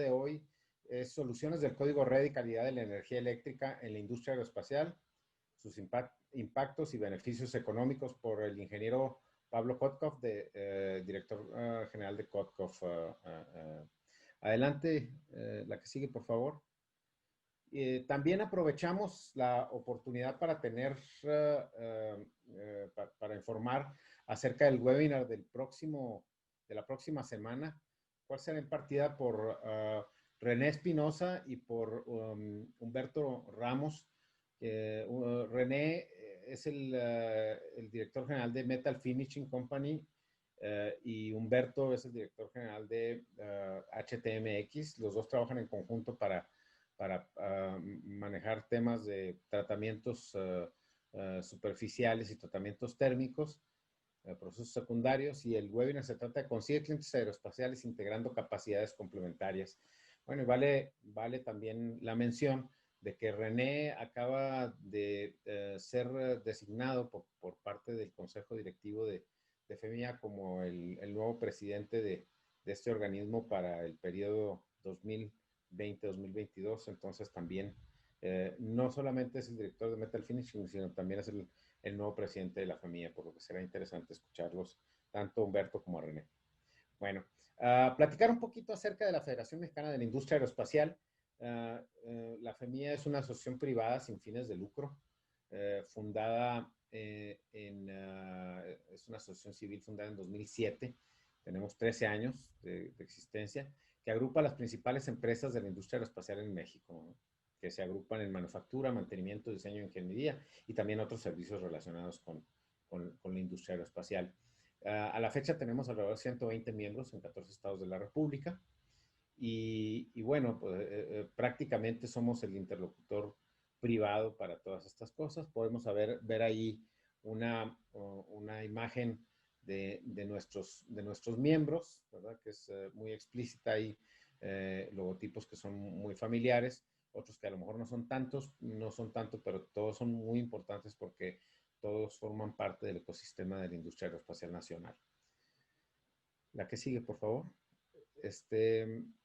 de hoy es soluciones del código red y calidad de la energía eléctrica en la industria aeroespacial, sus impactos y beneficios económicos, por el ingeniero Pablo Kotkov, director general de Kotkov. Adelante, la que sigue, por favor. También aprovechamos la oportunidad para tener, para informar acerca del webinar de la próxima semana, cual será impartida por René Espinosa y por Humberto Ramos. René es el director general de Metal Finishing Company y Humberto es el director general de HTMX. Los dos trabajan en conjunto para manejar temas de tratamientos superficiales y tratamientos térmicos, procesos secundarios, y el webinar se trata de conseguir clientes aeroespaciales integrando capacidades complementarias. Bueno, y vale también la mención de que René acaba de ser designado por parte del Consejo Directivo de FEMIA como el nuevo presidente de este organismo para el periodo 2020-2022. Entonces también no solamente es el director de Metal Finishing, sino también es el nuevo presidente de la FEMIA, por lo que será interesante escucharlos, tanto Humberto como a René. Bueno, platicar un poquito acerca de la Federación Mexicana de la Industria Aeroespacial. La FEMIA es una asociación privada sin fines de lucro, fundada es una asociación civil fundada en 2007. Tenemos 13 años de existencia, que agrupa las principales empresas de la industria aeroespacial en México, ¿no? Que se agrupan en manufactura, mantenimiento, diseño e ingeniería y también otros servicios relacionados con la industria aeroespacial. A la fecha tenemos alrededor de 120 miembros en 14 estados de la República y bueno, pues, prácticamente somos el interlocutor privado para todas estas cosas. Podemos ver ahí una imagen de nuestros miembros, ¿verdad? Que es muy explícita. Hay logotipos que son muy familiares, otros que a lo mejor no son tanto, pero todos son muy importantes porque todos forman parte del ecosistema de la industria aeroespacial nacional. La que sigue, por favor.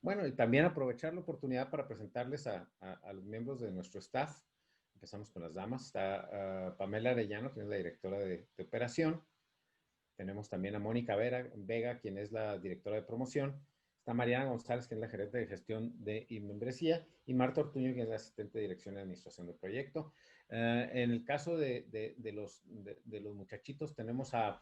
Bueno, y también aprovechar la oportunidad para presentarles a los miembros de nuestro staff. Empezamos con las damas. Está Pamela Arellano, quien es la directora de operación. Tenemos también a Mónica Vega, quien es la directora de promoción. Está Mariana González, quien es la gerente de gestión y membresía. Y Marta Ortuño, quien es la asistente de dirección de administración del proyecto. En el caso de los muchachitos, tenemos a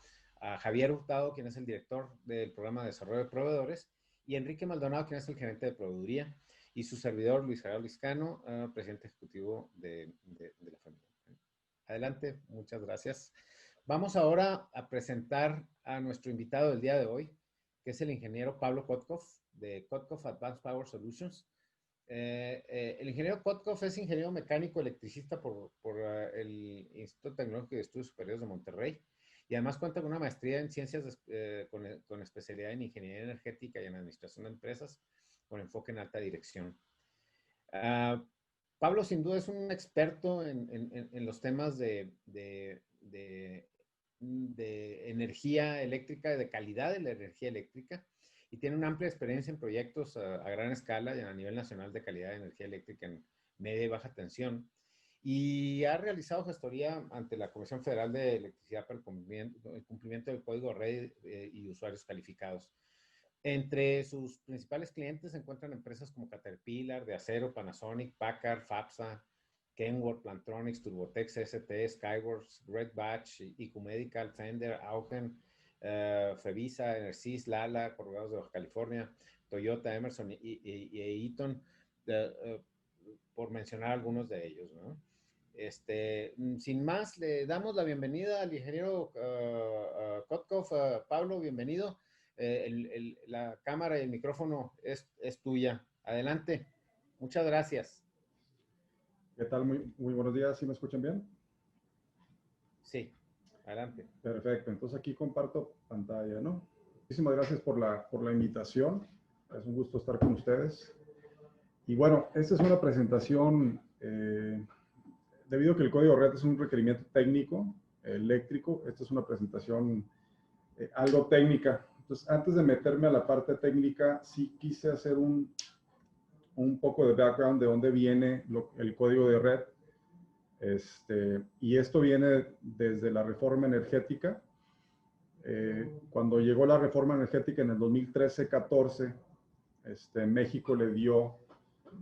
Javier Hurtado, quien es el director del programa de desarrollo de proveedores, y Enrique Maldonado, quien es el gerente de proveeduría, y su servidor, Luis Gerardo Liscano, presidente ejecutivo de la familia. Adelante, muchas gracias. Vamos ahora a presentar a nuestro invitado del día de hoy, que es el ingeniero Pablo Kotkov, de Kotkov Advanced Power Solutions. El ingeniero Kotkov es ingeniero mecánico electricista por el Instituto Tecnológico de Estudios Superiores de Monterrey, y además cuenta con una maestría en ciencias con especialidad en ingeniería energética y en administración de empresas, con enfoque en alta dirección. Pablo sin duda es un experto en los temas de energía eléctrica, de calidad de la energía eléctrica, y tiene una amplia experiencia en proyectos a gran escala y a nivel nacional de calidad de energía eléctrica en media y baja tensión, y ha realizado gestoría ante la Comisión Federal de Electricidad para el cumplimiento del Código Red y usuarios calificados. Entre sus principales clientes se encuentran empresas como Caterpillar, de acero, Panasonic, Packard, FAPSA, Kenworth, Plantronics, Turbotex, ST, Skyworks, Red Batch, IQ Medical, Fender, Augen, Fevisa, Enersys, Lala, Corrugados de Baja California, Toyota, Emerson y Eaton, por mencionar algunos de ellos, ¿no? Sin más, le damos la bienvenida al ingeniero Kotkov. Pablo, bienvenido. La cámara y el micrófono es tuya. Adelante. Muchas gracias. ¿Qué tal? Muy buenos días. ¿Sí me escuchan bien? Sí, adelante. Perfecto. Entonces aquí comparto pantalla, ¿no? Muchísimas gracias por la invitación. Es un gusto estar con ustedes. Y bueno, esta es una presentación, debido a que el código red es un requerimiento técnico, eléctrico, esta es una presentación algo técnica. Entonces, antes de meterme a la parte técnica, sí quise hacer un un poco de background de dónde viene el código de red. Y esto viene desde la reforma energética. Cuando llegó la reforma energética en el 2013-14, México le dio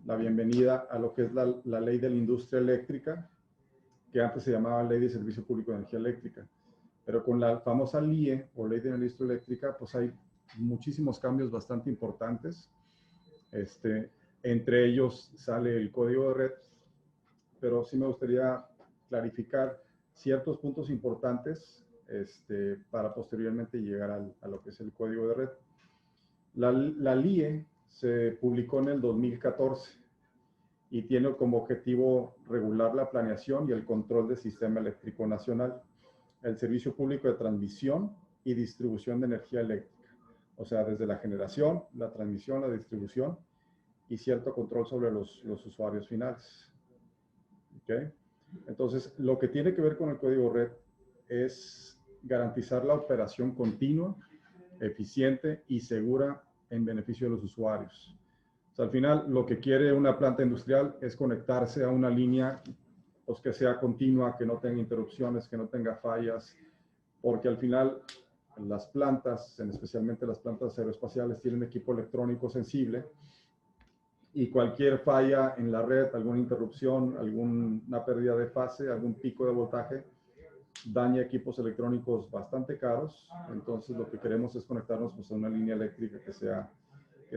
la bienvenida a lo que es la ley de la industria eléctrica, que antes se llamaba Ley de Servicio Público de Energía Eléctrica. Pero con la famosa LIE, o Ley de la Industria Eléctrica, pues hay muchísimos cambios bastante importantes. Entre ellos sale el código de red, pero sí me gustaría clarificar ciertos puntos importantes para posteriormente llegar a lo que es el código de red. La LIE se publicó en el 2014 y tiene como objetivo regular la planeación y el control del sistema eléctrico nacional, el servicio público de transmisión y distribución de energía eléctrica. O sea, desde la generación, la transmisión, la distribución y cierto control sobre los usuarios finales. ¿Okay? Entonces, lo que tiene que ver con el código red es garantizar la operación continua, eficiente y segura en beneficio de los usuarios. O sea, al final, lo que quiere una planta industrial es conectarse a una línea pues, que sea continua, que no tenga interrupciones, que no tenga fallas, porque al final las plantas, especialmente las plantas aeroespaciales, tienen equipo electrónico sensible y cualquier falla en la red, alguna interrupción, alguna pérdida de fase, algún pico de voltaje, daña equipos electrónicos bastante caros. Entonces lo que queremos es conectarnos pues, a una línea eléctrica que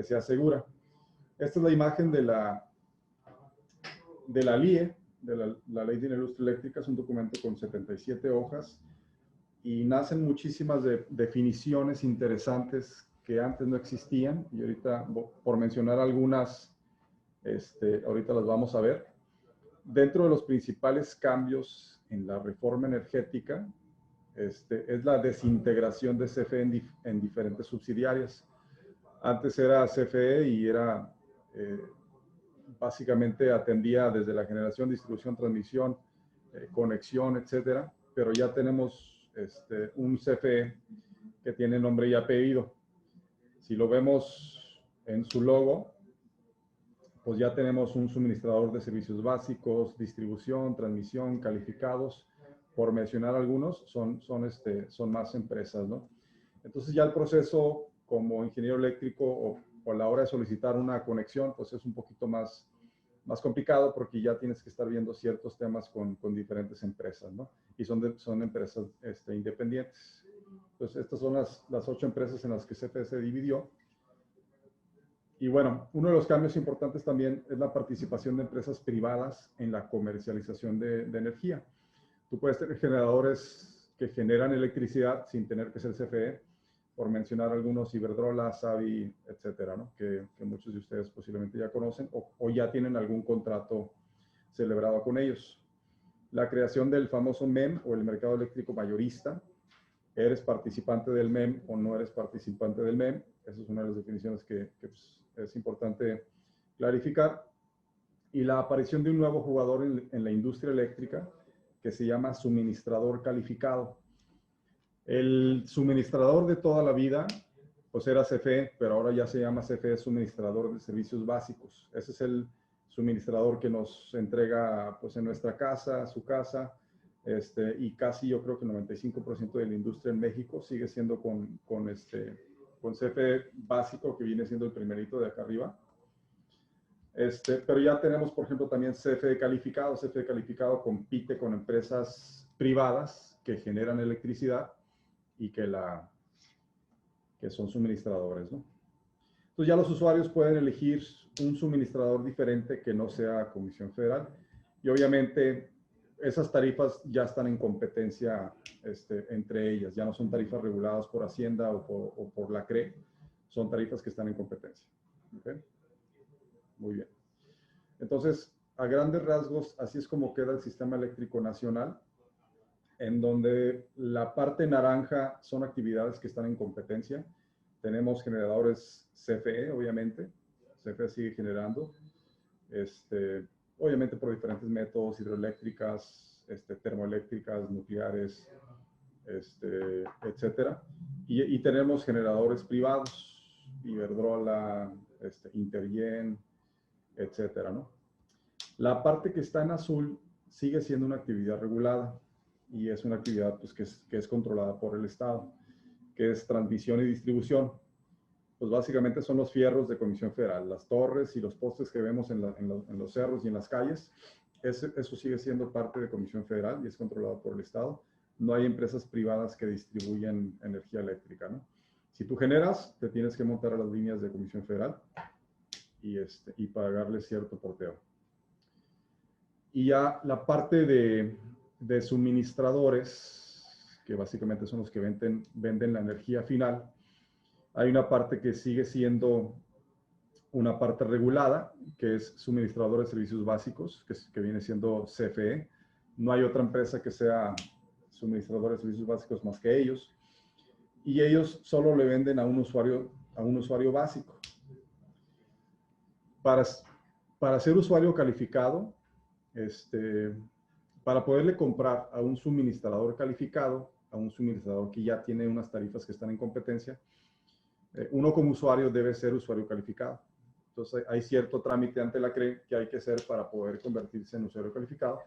sea segura. Esta es la imagen de la LIE, de la Ley de la Industria Eléctrica. Es un documento con 77 hojas y nacen muchísimas definiciones interesantes que antes no existían y ahorita, por mencionar algunas, ahorita las vamos a ver. Dentro de los principales cambios en la reforma energética es la desintegración de CFE en diferentes subsidiarias. Antes era CFE y era básicamente atendía desde la generación, distribución, transmisión, conexión, etcétera, pero ya tenemos un CFE que tiene nombre y apellido. Si lo vemos en su logo, pues ya tenemos un suministrador de servicios básicos, distribución, transmisión, calificados, por mencionar algunos, son más empresas, ¿no? Entonces ya el proceso como ingeniero eléctrico o a la hora de solicitar una conexión, pues es un poquito más complicado porque ya tienes que estar viendo ciertos temas con diferentes empresas, ¿no? Y son empresas independientes. Entonces estas son las 8 empresas en las que CFE se dividió. Y bueno, uno de los cambios importantes también es la participación de empresas privadas en la comercialización de energía. Tú puedes tener generadores que generan electricidad sin tener que ser CFE, por mencionar algunos, Iberdrola, Savi, etcétera, ¿no? que muchos de ustedes posiblemente ya conocen o ya tienen algún contrato celebrado con ellos. La creación del famoso MEM o el mercado eléctrico mayorista. ¿Eres participante del MEM o no eres participante del MEM? Esa es una de las definiciones que pues, es importante clarificar. Y la aparición de un nuevo jugador en la industria eléctrica que se llama suministrador calificado. El suministrador de toda la vida, pues era CFE, pero ahora ya se llama CFE Suministrador de Servicios Básicos. Ese es el suministrador que nos entrega pues en nuestra casa, su casa, y casi yo creo que el 95% de la industria en México sigue siendo con CFE básico, que viene siendo el primerito de acá arriba. Pero ya tenemos, por ejemplo, también CFE calificado. CFE calificado compite con empresas privadas que generan electricidad y que son suministradores, ¿no? Entonces ya los usuarios pueden elegir un suministrador diferente que no sea Comisión Federal. Y obviamente esas tarifas ya están en competencia entre ellas. Ya no son tarifas reguladas por Hacienda o por la CRE. Son tarifas que están en competencia. ¿Okay? Muy bien. Entonces, a grandes rasgos, así es como queda el sistema eléctrico nacional, en donde la parte naranja son actividades que están en competencia. Tenemos generadores CFE, obviamente. CFE sigue generando. Obviamente por diferentes métodos, hidroeléctricas, termoeléctricas, nucleares, etcétera. Y tenemos generadores privados, Iberdrola, Intergen, etcétera, ¿no? La parte que está en azul sigue siendo una actividad regulada y es una actividad pues, que es controlada por el Estado, que es transmisión y distribución. Pues básicamente son los fierros de Comisión Federal, las torres y los postes que vemos en los cerros y en las calles. Eso sigue siendo parte de Comisión Federal y es controlado por el Estado. No hay empresas privadas que distribuyan energía eléctrica, ¿no? Si tú generas, te tienes que montar a las líneas de Comisión Federal y pagarle cierto porteo. Y ya la parte de suministradores, que básicamente son los que venden la energía final, hay una parte que sigue siendo una parte regulada, que es suministrador de servicios básicos, que viene siendo CFE. No hay otra empresa que sea suministrador de servicios básicos más que ellos. Y ellos solo le venden a un usuario básico. Para ser usuario calificado, para poderle comprar a un suministrador calificado, a un suministrador que ya tiene unas tarifas que están en competencia, uno como usuario debe ser usuario calificado. Entonces hay cierto trámite ante la CRE que hay que hacer para poder convertirse en usuario calificado.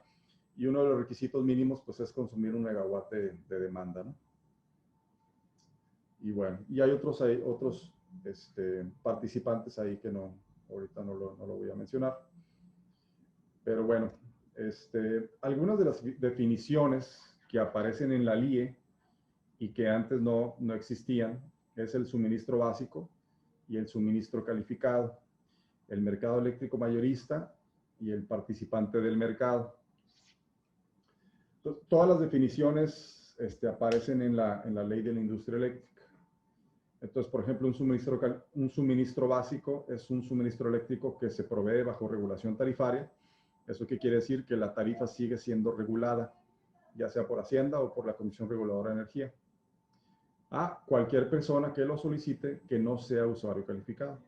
Y uno de los requisitos mínimos pues es consumir 1 megawatt de demanda, ¿no? Y bueno, y hay otros participantes ahí que ahorita no lo voy a mencionar. Pero bueno, algunas de las definiciones que aparecen en la LIE y que antes no existían es el suministro básico y el suministro calificado, el mercado eléctrico mayorista y el participante del mercado. Entonces, todas las definiciones aparecen en la ley de la industria eléctrica. Entonces, por ejemplo, un suministro básico es un suministro eléctrico que se provee bajo regulación tarifaria. ¿Eso qué quiere decir? Que la tarifa sigue siendo regulada, ya sea por Hacienda o por la Comisión Reguladora de Energía, a cualquier persona que lo solicite que no sea usuario calificado.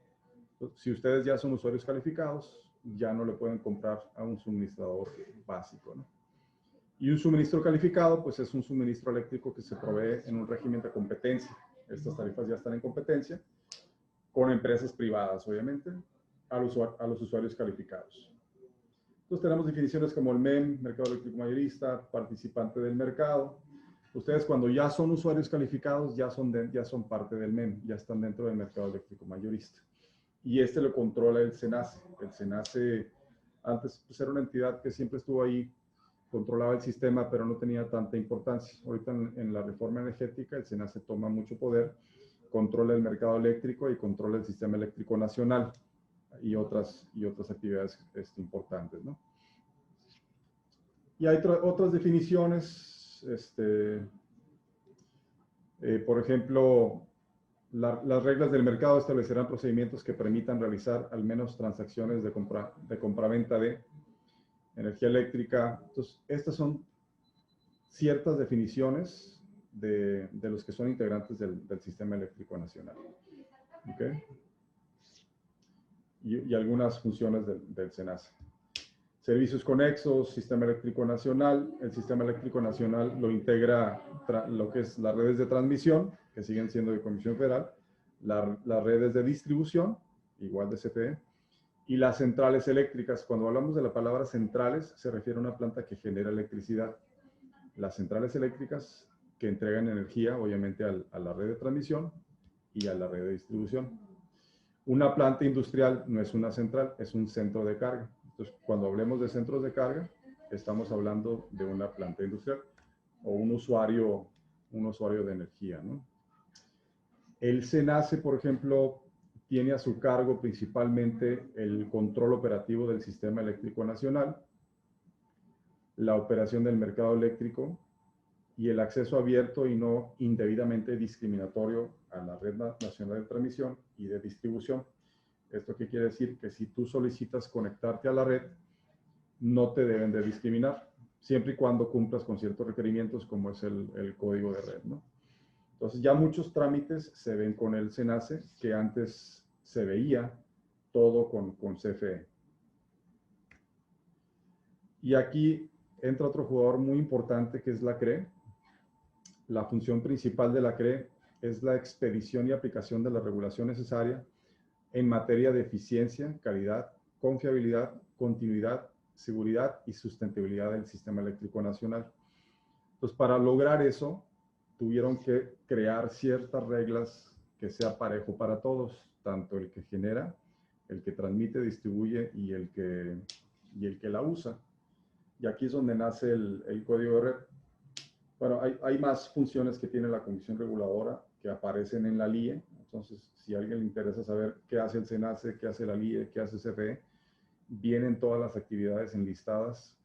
Entonces, si ustedes ya son usuarios calificados, ya no le pueden comprar a un suministrador básico, ¿no? Y un suministro calificado, pues es un suministro eléctrico que se provee en un régimen de competencia. Estas tarifas ya están en competencia con empresas privadas, obviamente, a los usuarios calificados. Entonces tenemos definiciones como el MEM, mercado eléctrico mayorista, participante del mercado. Ustedes cuando ya son usuarios calificados ya son parte del MEM, ya están dentro del mercado eléctrico mayorista. Y lo controla el SENACE. El SENACE antes pues, era una entidad que siempre estuvo ahí, controlaba el sistema, pero no tenía tanta importancia. Ahorita en la reforma energética el SENACE toma mucho poder, controla el mercado eléctrico y controla el sistema eléctrico nacional y otras actividades importantes, ¿no? Y hay otras definiciones, por ejemplo, las reglas del mercado establecerán procedimientos que permitan realizar al menos transacciones de compra-venta de energía eléctrica. Entonces, estas son ciertas definiciones de los que son integrantes del sistema eléctrico nacional. ¿Okay? Y algunas funciones del SENACE. Servicios conexos, sistema eléctrico nacional. El sistema eléctrico nacional lo integra lo que es las redes de transmisión, que siguen siendo de Comisión Federal, las redes de distribución, igual de CFE, y las centrales eléctricas. Cuando hablamos de la palabra centrales, se refiere a una planta que genera electricidad. Las centrales eléctricas que entregan energía, obviamente, a la red de transmisión y a la red de distribución. Una planta industrial no es una central, es un centro de carga. Entonces, cuando hablemos de centros de carga, estamos hablando de una planta industrial o un usuario de energía, ¿no? El SENACE, por ejemplo, tiene a su cargo principalmente el control operativo del sistema eléctrico nacional, la operación del mercado eléctrico y el acceso abierto y no indebidamente discriminatorio a la red nacional de transmisión y de distribución. ¿Esto qué quiere decir? Que si tú solicitas conectarte a la red, no te deben de discriminar, siempre y cuando cumplas con ciertos requerimientos como es el código de red, ¿no? Entonces ya muchos trámites se ven con el SENACE que antes se veía todo con CFE. Y aquí entra otro jugador muy importante que es la CRE. La función principal de la CRE es la expedición y aplicación de la regulación necesaria en materia de eficiencia, calidad, confiabilidad, continuidad, seguridad y sustentabilidad del sistema eléctrico nacional. Entonces, para lograr eso, tuvieron que crear ciertas reglas que sea parejo para todos, tanto el que genera, el que transmite, distribuye y el que la usa. Y aquí es donde nace el código de red. Bueno, hay más funciones que tiene la Comisión Reguladora que aparecen en la LIE. Entonces, si a alguien le interesa saber qué hace el SENACE, qué hace la LIE, qué hace CFE, vienen todas las actividades enlistadas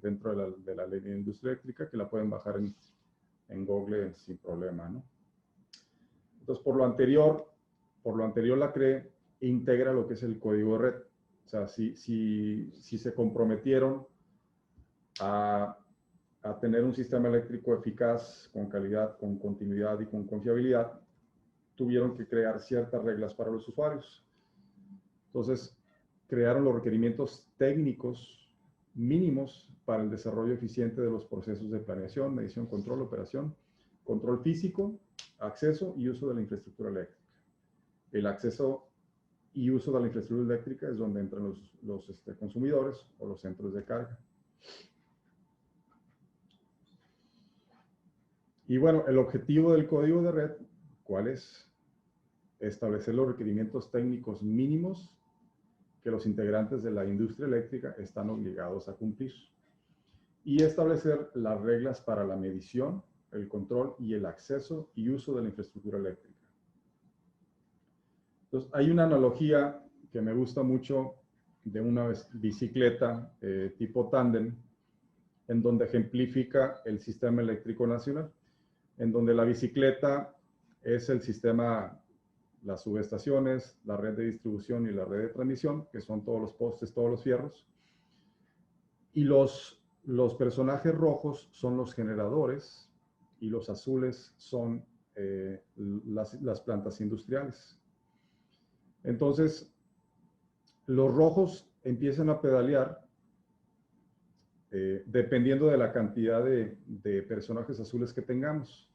dentro de la ley de industria eléctrica, que la pueden bajar en Google sin problema, ¿no? Entonces, por lo anterior la CRE integra lo que es el código de red. O sea, si se comprometieron a tener un sistema eléctrico eficaz, con calidad, con continuidad y con confiabilidad, tuvieron que crear ciertas reglas para los usuarios. Entonces, crearon los requerimientos técnicos mínimos para el desarrollo eficiente de los procesos de planeación, medición, control, operación, control físico, acceso y uso de la infraestructura eléctrica. El acceso y uso de la infraestructura eléctrica es donde entran los consumidores o los centros de carga. Y bueno, el objetivo del código de red, ¿cuál es? Establecer los requerimientos técnicos mínimos que los integrantes de la industria eléctrica están obligados a cumplir. Y establecer las reglas para la medición, el control y el acceso y uso de la infraestructura eléctrica. Entonces, hay una analogía que me gusta mucho de una bicicleta tipo tándem, en donde ejemplifica el sistema eléctrico nacional, en donde la bicicleta es el sistema, las subestaciones, la red de distribución y la red de transmisión, que son todos los postes, todos los fierros. Y los personajes rojos son los generadores y los azules son las plantas industriales. Entonces, los rojos empiezan a pedalear dependiendo de la cantidad de personajes azules que tengamos.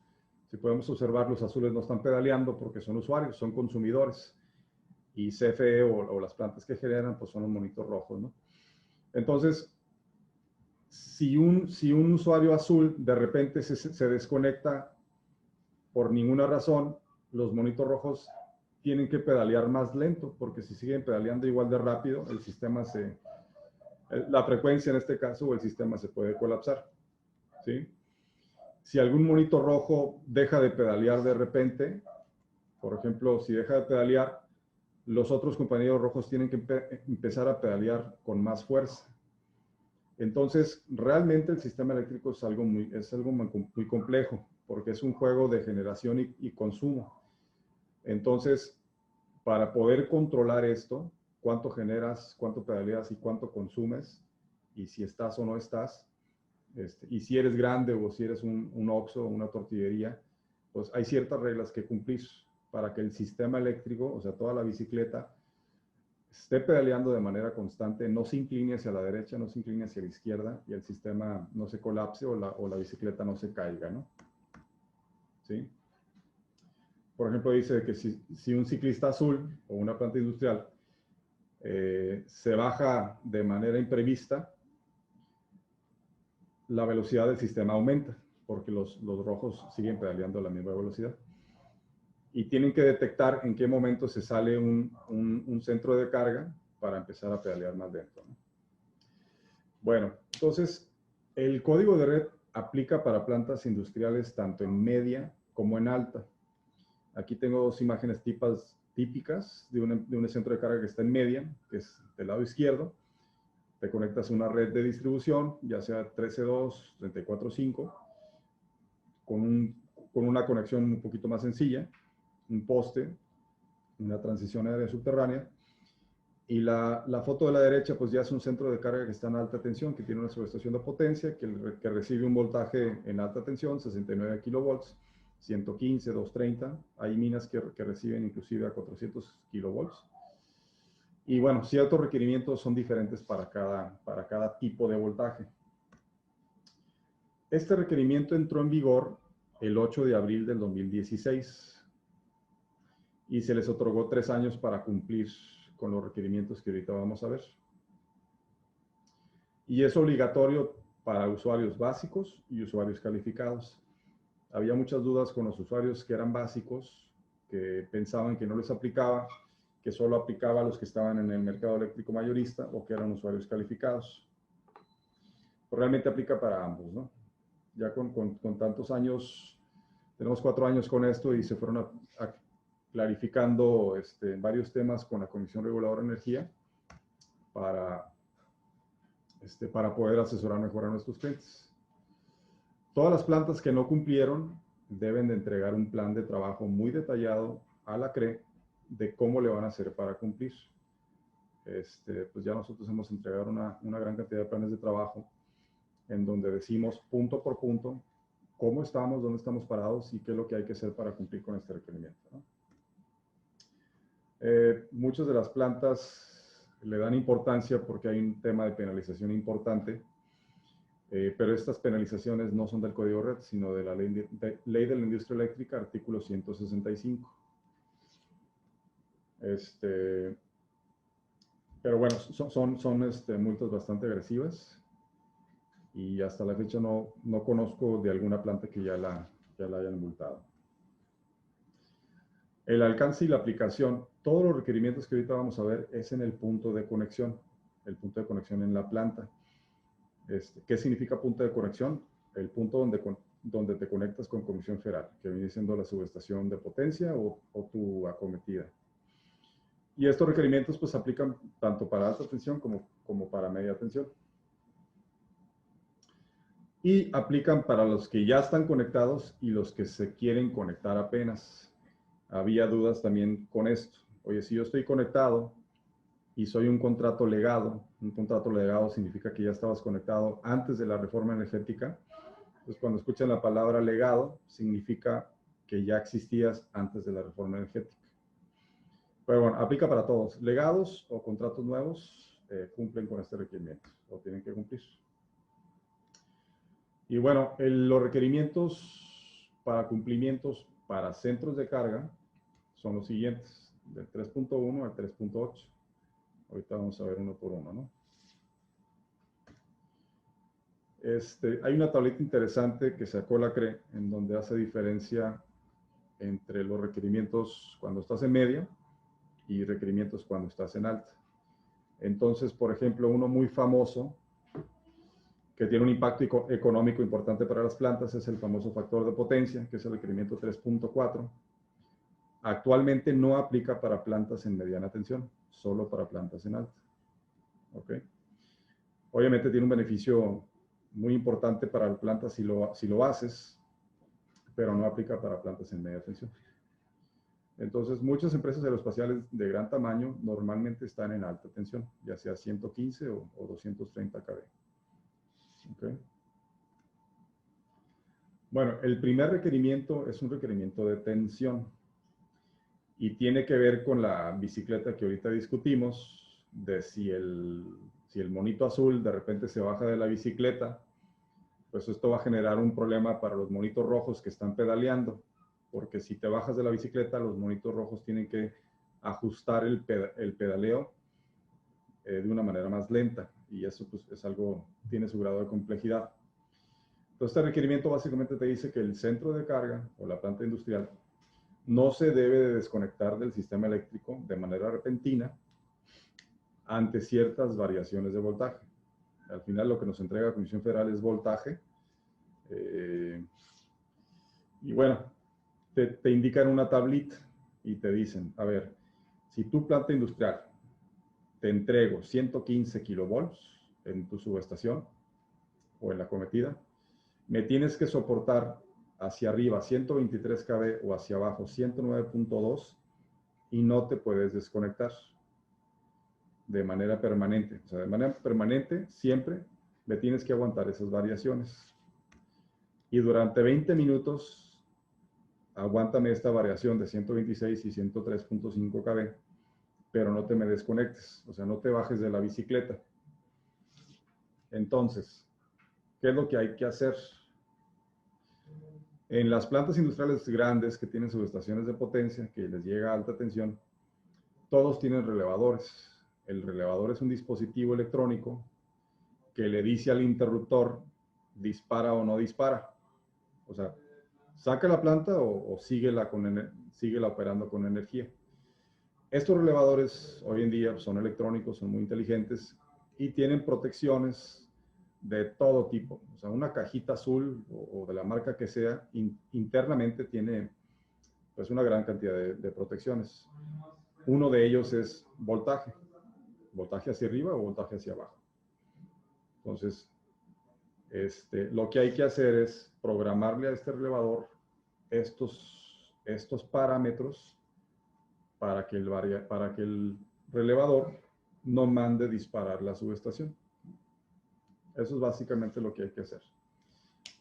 Si podemos observar, los azules no están pedaleando porque son usuarios, son consumidores. Y CFE o las plantas que generan, pues son los monitos rojos, ¿no? Entonces, si un usuario azul de repente se desconecta por ninguna razón, los monitos rojos tienen que pedalear más lento, porque si siguen pedaleando igual de rápido, el sistema la frecuencia en este caso o el sistema se puede colapsar, ¿sí? Si algún monito rojo deja de pedalear de repente, por ejemplo, si deja de pedalear, los otros compañeros rojos tienen que empezar a pedalear con más fuerza. Entonces, realmente el sistema eléctrico es algo muy complejo, porque es un juego de generación y consumo. Entonces, para poder controlar esto, cuánto generas, cuánto pedaleas y cuánto consumes, y si estás o no estás, y si eres grande o si eres un Oxxo o una tortillería, pues hay ciertas reglas que cumplir para que el sistema eléctrico, o sea, toda la bicicleta, esté pedaleando de manera constante, no se incline hacia la derecha, no se incline hacia la izquierda, y el sistema no se colapse o la bicicleta no se caiga, ¿no? ¿Sí? Por ejemplo, dice que si un ciclista azul o una planta industrial se baja de manera imprevista, la velocidad del sistema aumenta, porque los rojos siguen pedaleando a la misma velocidad. Y tienen que detectar en qué momento se sale un centro de carga para empezar a pedalear más lento, ¿no? Bueno, entonces, el código de red aplica para plantas industriales tanto en media como en alta. Aquí tengo dos imágenes típicas de un centro de carga que está en media, que es del lado izquierdo. Te conectas a una red de distribución, ya sea 13.2, 34.5, con una conexión un poquito más sencilla, un poste, una transición aérea subterránea. Y la foto de la derecha, pues ya es un centro de carga que está en alta tensión, que tiene una subestación de potencia, que recibe un voltaje en alta tensión, 69 kilovolts, 115, 230. Hay minas que reciben inclusive a 400 kilovolts. Y bueno, ciertos requerimientos son diferentes para cada tipo de voltaje. Este requerimiento entró en vigor el 8 de abril del 2016 y se les otorgó 3 años para cumplir con los requerimientos que ahorita vamos a ver. Y es obligatorio para usuarios básicos y usuarios calificados. Había muchas dudas con los usuarios que eran básicos, que pensaban que no les aplicaba, que solo aplicaba a los que estaban en el mercado eléctrico mayorista o que eran usuarios calificados. Pero realmente aplica para ambos, ¿no? Ya con tantos años, tenemos 4 años con esto y se fueron clarificando varios temas con la Comisión Reguladora de Energía para poder asesorar mejor a nuestros clientes. Todas las plantas que no cumplieron deben de entregar un plan de trabajo muy detallado a la CRE de cómo le van a hacer para cumplir. Pues ya nosotros hemos entregado una gran cantidad de planes de trabajo en donde decimos punto por punto cómo estamos, dónde estamos parados y qué es lo que hay que hacer para cumplir con este requerimiento, ¿no? Muchas de las plantas le dan importancia porque hay un tema de penalización importante, pero estas penalizaciones no son del Código Red, sino de la Ley de la Industria Eléctrica, artículo 165. Pero bueno, son multas bastante agresivas y hasta la fecha no conozco de alguna planta que ya la hayan multado. El alcance y la aplicación, todos los requerimientos que ahorita vamos a ver es en el punto de conexión en la planta. ¿Qué significa punto de conexión? El punto donde te conectas con Comisión Federal, que viene siendo la subestación de potencia o tu acometida. Y estos requerimientos pues aplican tanto para alta tensión como para media tensión. Y aplican para los que ya están conectados y los que se quieren conectar apenas. Había dudas también con esto. Oye, si yo estoy conectado y soy un contrato legado significa que ya estabas conectado antes de la reforma energética. Pues cuando escuchan la palabra legado, significa que ya existías antes de la reforma energética. Pero bueno, aplica para todos. Legados o contratos nuevos cumplen con este requerimiento o tienen que cumplir. Y bueno, los requerimientos para cumplimientos para centros de carga son los siguientes, del 3.1 al 3.8. Ahorita vamos a ver uno por uno, ¿no? Hay una tablita interesante que sacó la CRE en donde hace diferencia entre los requerimientos cuando estás en media y requerimientos cuando estás en alta. Entonces, por ejemplo, uno muy famoso que tiene un impacto económico importante para las plantas es el famoso factor de potencia, que es el requerimiento 3.4. Actualmente no aplica para plantas en mediana tensión, solo para plantas en alta. ¿Ok? Obviamente tiene un beneficio muy importante para la planta si lo haces, pero no aplica para plantas en media tensión. Entonces, muchas empresas aeroespaciales de gran tamaño normalmente están en alta tensión, ya sea 115 o 230 kV. ¿Okay? Bueno, el primer requerimiento es un requerimiento de tensión y tiene que ver con la bicicleta que ahorita discutimos, de si el monito azul de repente se baja de la bicicleta, pues esto va a generar un problema para los monitos rojos que están pedaleando, porque si te bajas de la bicicleta, los monitos rojos tienen que ajustar el pedaleo de una manera más lenta, y eso pues es algo, tiene su grado de complejidad. Entonces este requerimiento básicamente te dice que el centro de carga o la planta industrial no se debe de desconectar del sistema eléctrico de manera repentina ante ciertas variaciones de voltaje. Al final lo que nos entrega la Comisión Federal es voltaje. Y bueno, te indican una tablita y te dicen, a ver, si tu planta industrial te entrego 115 kilovolts en tu subestación o en la cometida, me tienes que soportar hacia arriba 123 kV o hacia abajo 109.2 y no te puedes desconectar de manera permanente. O sea, de manera permanente siempre me tienes que aguantar esas variaciones. Y durante 20 minutos aguántame esta variación de 126 y 103.5 kV, pero no te me desconectes, o sea, no te bajes de la bicicleta. Entonces, ¿qué es lo que hay que hacer? En las plantas industriales grandes que tienen subestaciones de potencia, que les llega a alta tensión, todos tienen relevadores. El relevador es un dispositivo electrónico que le dice al interruptor dispara o no dispara. O sea, saca la planta o síguela operando con energía. Estos relevadores hoy en día son electrónicos, son muy inteligentes y tienen protecciones de todo tipo. O sea, una cajita azul o de la marca que sea, internamente tiene pues una gran cantidad de protecciones. Uno de ellos es voltaje hacia arriba o voltaje hacia abajo. Entonces, lo que hay que hacer es programarle a este relevador estos parámetros para que el relevador no mande disparar la subestación. Eso es básicamente lo que hay que hacer.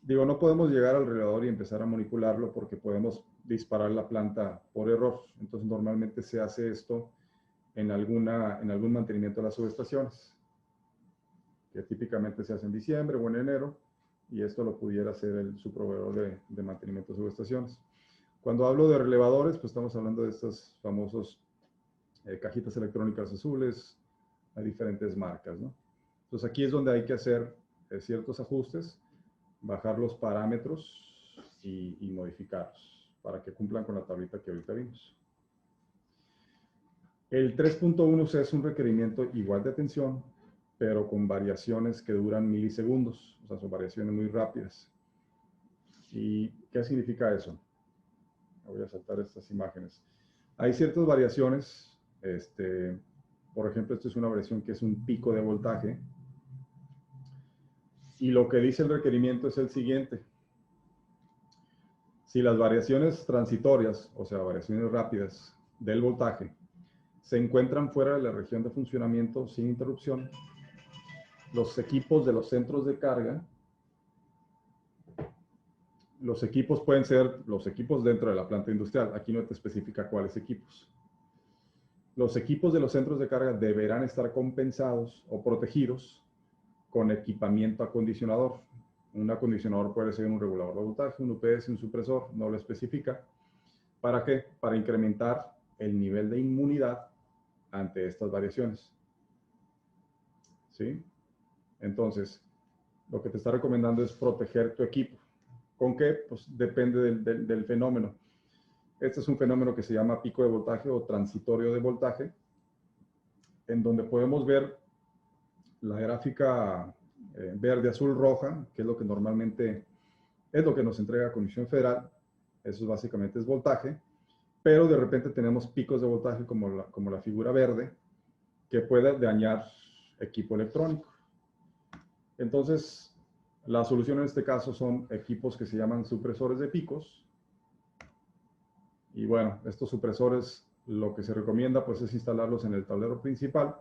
Digo, no podemos llegar al relevador y empezar a manipularlo porque podemos disparar la planta por error. Entonces, normalmente se hace esto en algún mantenimiento de las subestaciones, que típicamente se hace en diciembre o en enero, y esto lo pudiera hacer su proveedor de mantenimiento de subestaciones. Cuando hablo de relevadores, pues estamos hablando de estas famosas cajitas electrónicas azules, hay diferentes marcas, ¿no? Entonces aquí es donde hay que hacer ciertos ajustes, bajar los parámetros y modificarlos para que cumplan con la tablita que ahorita vimos. El 3.1 es un requerimiento igual de atención, pero con variaciones que duran milisegundos, o sea, son variaciones muy rápidas. ¿Y qué significa eso? Voy a saltar estas imágenes. Hay ciertas variaciones, por ejemplo, esto es una variación que es un pico de voltaje, y lo que dice el requerimiento es el siguiente. Si las variaciones transitorias, o sea, variaciones rápidas del voltaje, se encuentran fuera de la región de funcionamiento sin interrupción, los equipos de los centros de carga, los equipos pueden ser los equipos dentro de la planta industrial, aquí no te especifica cuáles equipos. Los equipos de los centros de carga deberán estar compensados o protegidos con equipamiento acondicionador. Un acondicionador puede ser un regulador de voltaje, un UPS, un supresor, no lo especifica. ¿Para qué? Para incrementar el nivel de inmunidad ante estas variaciones. ¿Sí? Entonces, lo que te está recomendando es proteger tu equipo. ¿Con qué? Pues depende del fenómeno. Este es un fenómeno que se llama pico de voltaje o transitorio de voltaje, en donde podemos ver la gráfica verde, azul, roja, que es lo que normalmente es lo que nos entrega Comisión Federal. Eso básicamente es voltaje, pero de repente tenemos picos de voltaje como la figura verde, que puede dañar equipo electrónico. Entonces, la solución en este caso son equipos que se llaman supresores de picos. Y bueno, estos supresores, lo que se recomienda pues es instalarlos en el tablero principal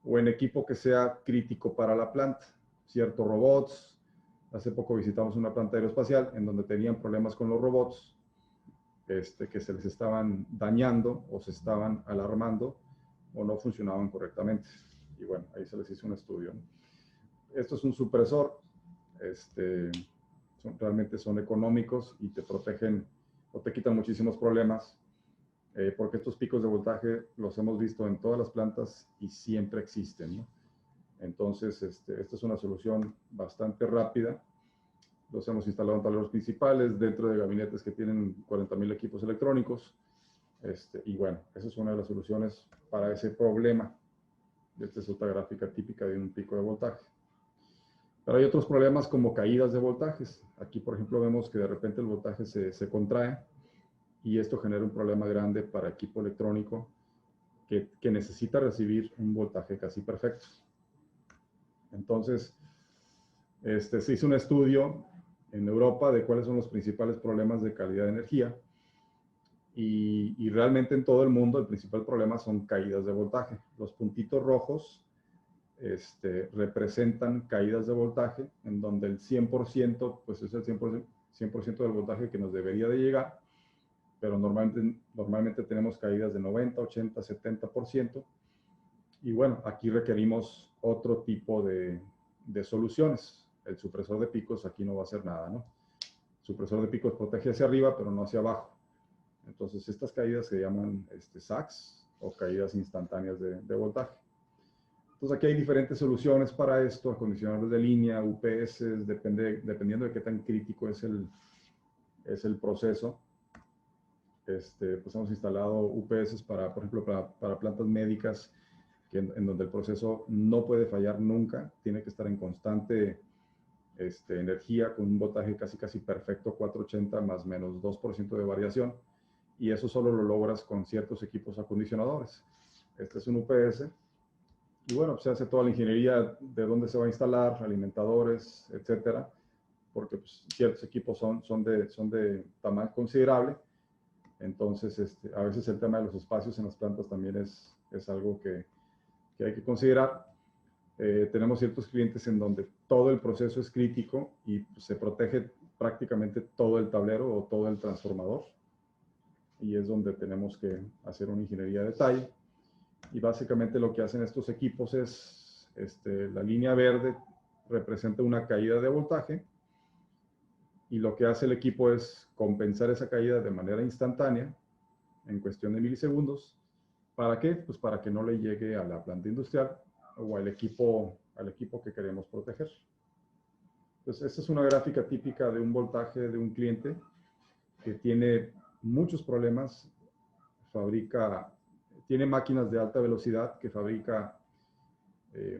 o en equipo que sea crítico para la planta. Ciertos robots. Hace poco visitamos una planta aeroespacial en donde tenían problemas con los robots, que se les estaban dañando o se estaban alarmando o no funcionaban correctamente. Y bueno, ahí se les hizo un estudio, ¿no? Esto es un supresor. Realmente son económicos y te protegen o te quitan muchísimos problemas, porque estos picos de voltaje los hemos visto en todas las plantas y siempre existen, ¿no? Entonces, esta es una solución bastante rápida. Los hemos instalado en tableros principales, dentro de gabinetes que tienen 40,000 equipos electrónicos. Y bueno, esa es una de las soluciones para ese problema. Esta es otra gráfica típica de un pico de voltaje. Pero hay otros problemas como caídas de voltajes. Aquí, por ejemplo, vemos que de repente el voltaje se contrae y esto genera un problema grande para equipo electrónico que necesita recibir un voltaje casi perfecto. Entonces, se hizo un estudio en Europa de cuáles son los principales problemas de calidad de energía y realmente en todo el mundo el principal problema son caídas de voltaje. Los puntitos rojos representan caídas de voltaje en donde el 100% pues es el 100% del voltaje que nos debería de llegar, pero normalmente tenemos caídas de 90, 80, 70%. Y bueno, aquí requerimos otro tipo de soluciones. El supresor de picos aquí no va a hacer nada, ¿no? El supresor de picos protege hacia arriba, pero no hacia abajo. Entonces, estas caídas se llaman SACs o caídas instantáneas de voltaje. Entonces aquí hay diferentes soluciones para esto, acondicionadores de línea, UPS, dependiendo de qué tan crítico es el proceso. Pues hemos instalado UPS para, por ejemplo, para plantas médicas, en donde el proceso no puede fallar nunca, tiene que estar en constante energía con un voltaje casi perfecto, 480 más menos 2% de variación, y eso solo lo logras con ciertos equipos acondicionadores. Este es un UPS, y bueno, se hace toda la ingeniería de dónde se va a instalar, alimentadores, etcétera, porque pues, ciertos equipos son de tamaño considerable. Entonces, a veces el tema de los espacios en las plantas también es algo que hay que considerar. Tenemos ciertos clientes en donde todo el proceso es crítico y pues, se protege prácticamente todo el tablero o todo el transformador. Y es donde tenemos que hacer una ingeniería de detalle. Y básicamente lo que hacen estos equipos es, la línea verde representa una caída de voltaje, y lo que hace el equipo es compensar esa caída de manera instantánea, en cuestión de milisegundos. ¿Para qué? Pues para que no le llegue a la planta industrial o al equipo que queremos proteger. Entonces, esta es una gráfica típica de un voltaje de un cliente que tiene muchos problemas, tiene máquinas de alta velocidad que fabrica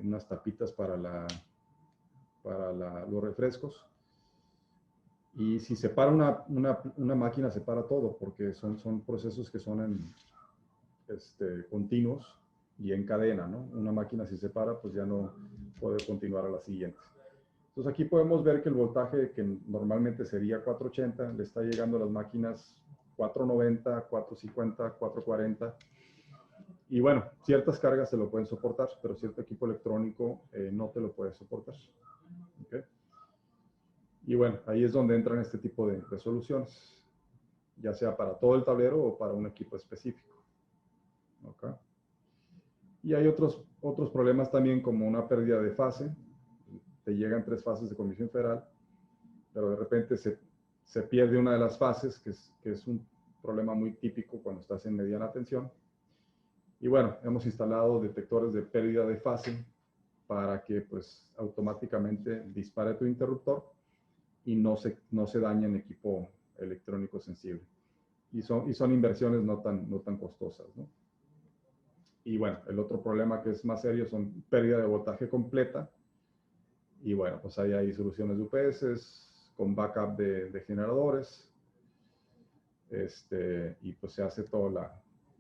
unas tapitas para los refrescos. Y si se para una máquina, se para todo, porque son procesos que son continuos y en cadena, ¿no? Una máquina si se para, pues ya no puede continuar a la siguiente. Entonces aquí podemos ver que el voltaje que normalmente sería 480, le está llegando a las máquinas 490, 450, 440. Y bueno, ciertas cargas se lo pueden soportar, pero cierto equipo electrónico no te lo puede soportar. ¿Okay? Y bueno, ahí es donde entran este tipo de soluciones, ya sea para todo el tablero o para un equipo específico. ¿Okay? Y hay otros problemas también, como una pérdida de fase. Te llegan 3 fases de Comisión Federal, pero de repente se pierde una de las fases, que es un problema muy típico cuando estás en mediana tensión. Y bueno, hemos instalado detectores de pérdida de fase para que pues automáticamente dispare tu interruptor y no se dañe en equipo electrónico sensible. Y son inversiones no tan costosas, ¿no? Y bueno, el otro problema que es más serio son pérdida de voltaje completa. Y bueno, pues ahí hay soluciones de UPS con backup de generadores. Y pues se hace todo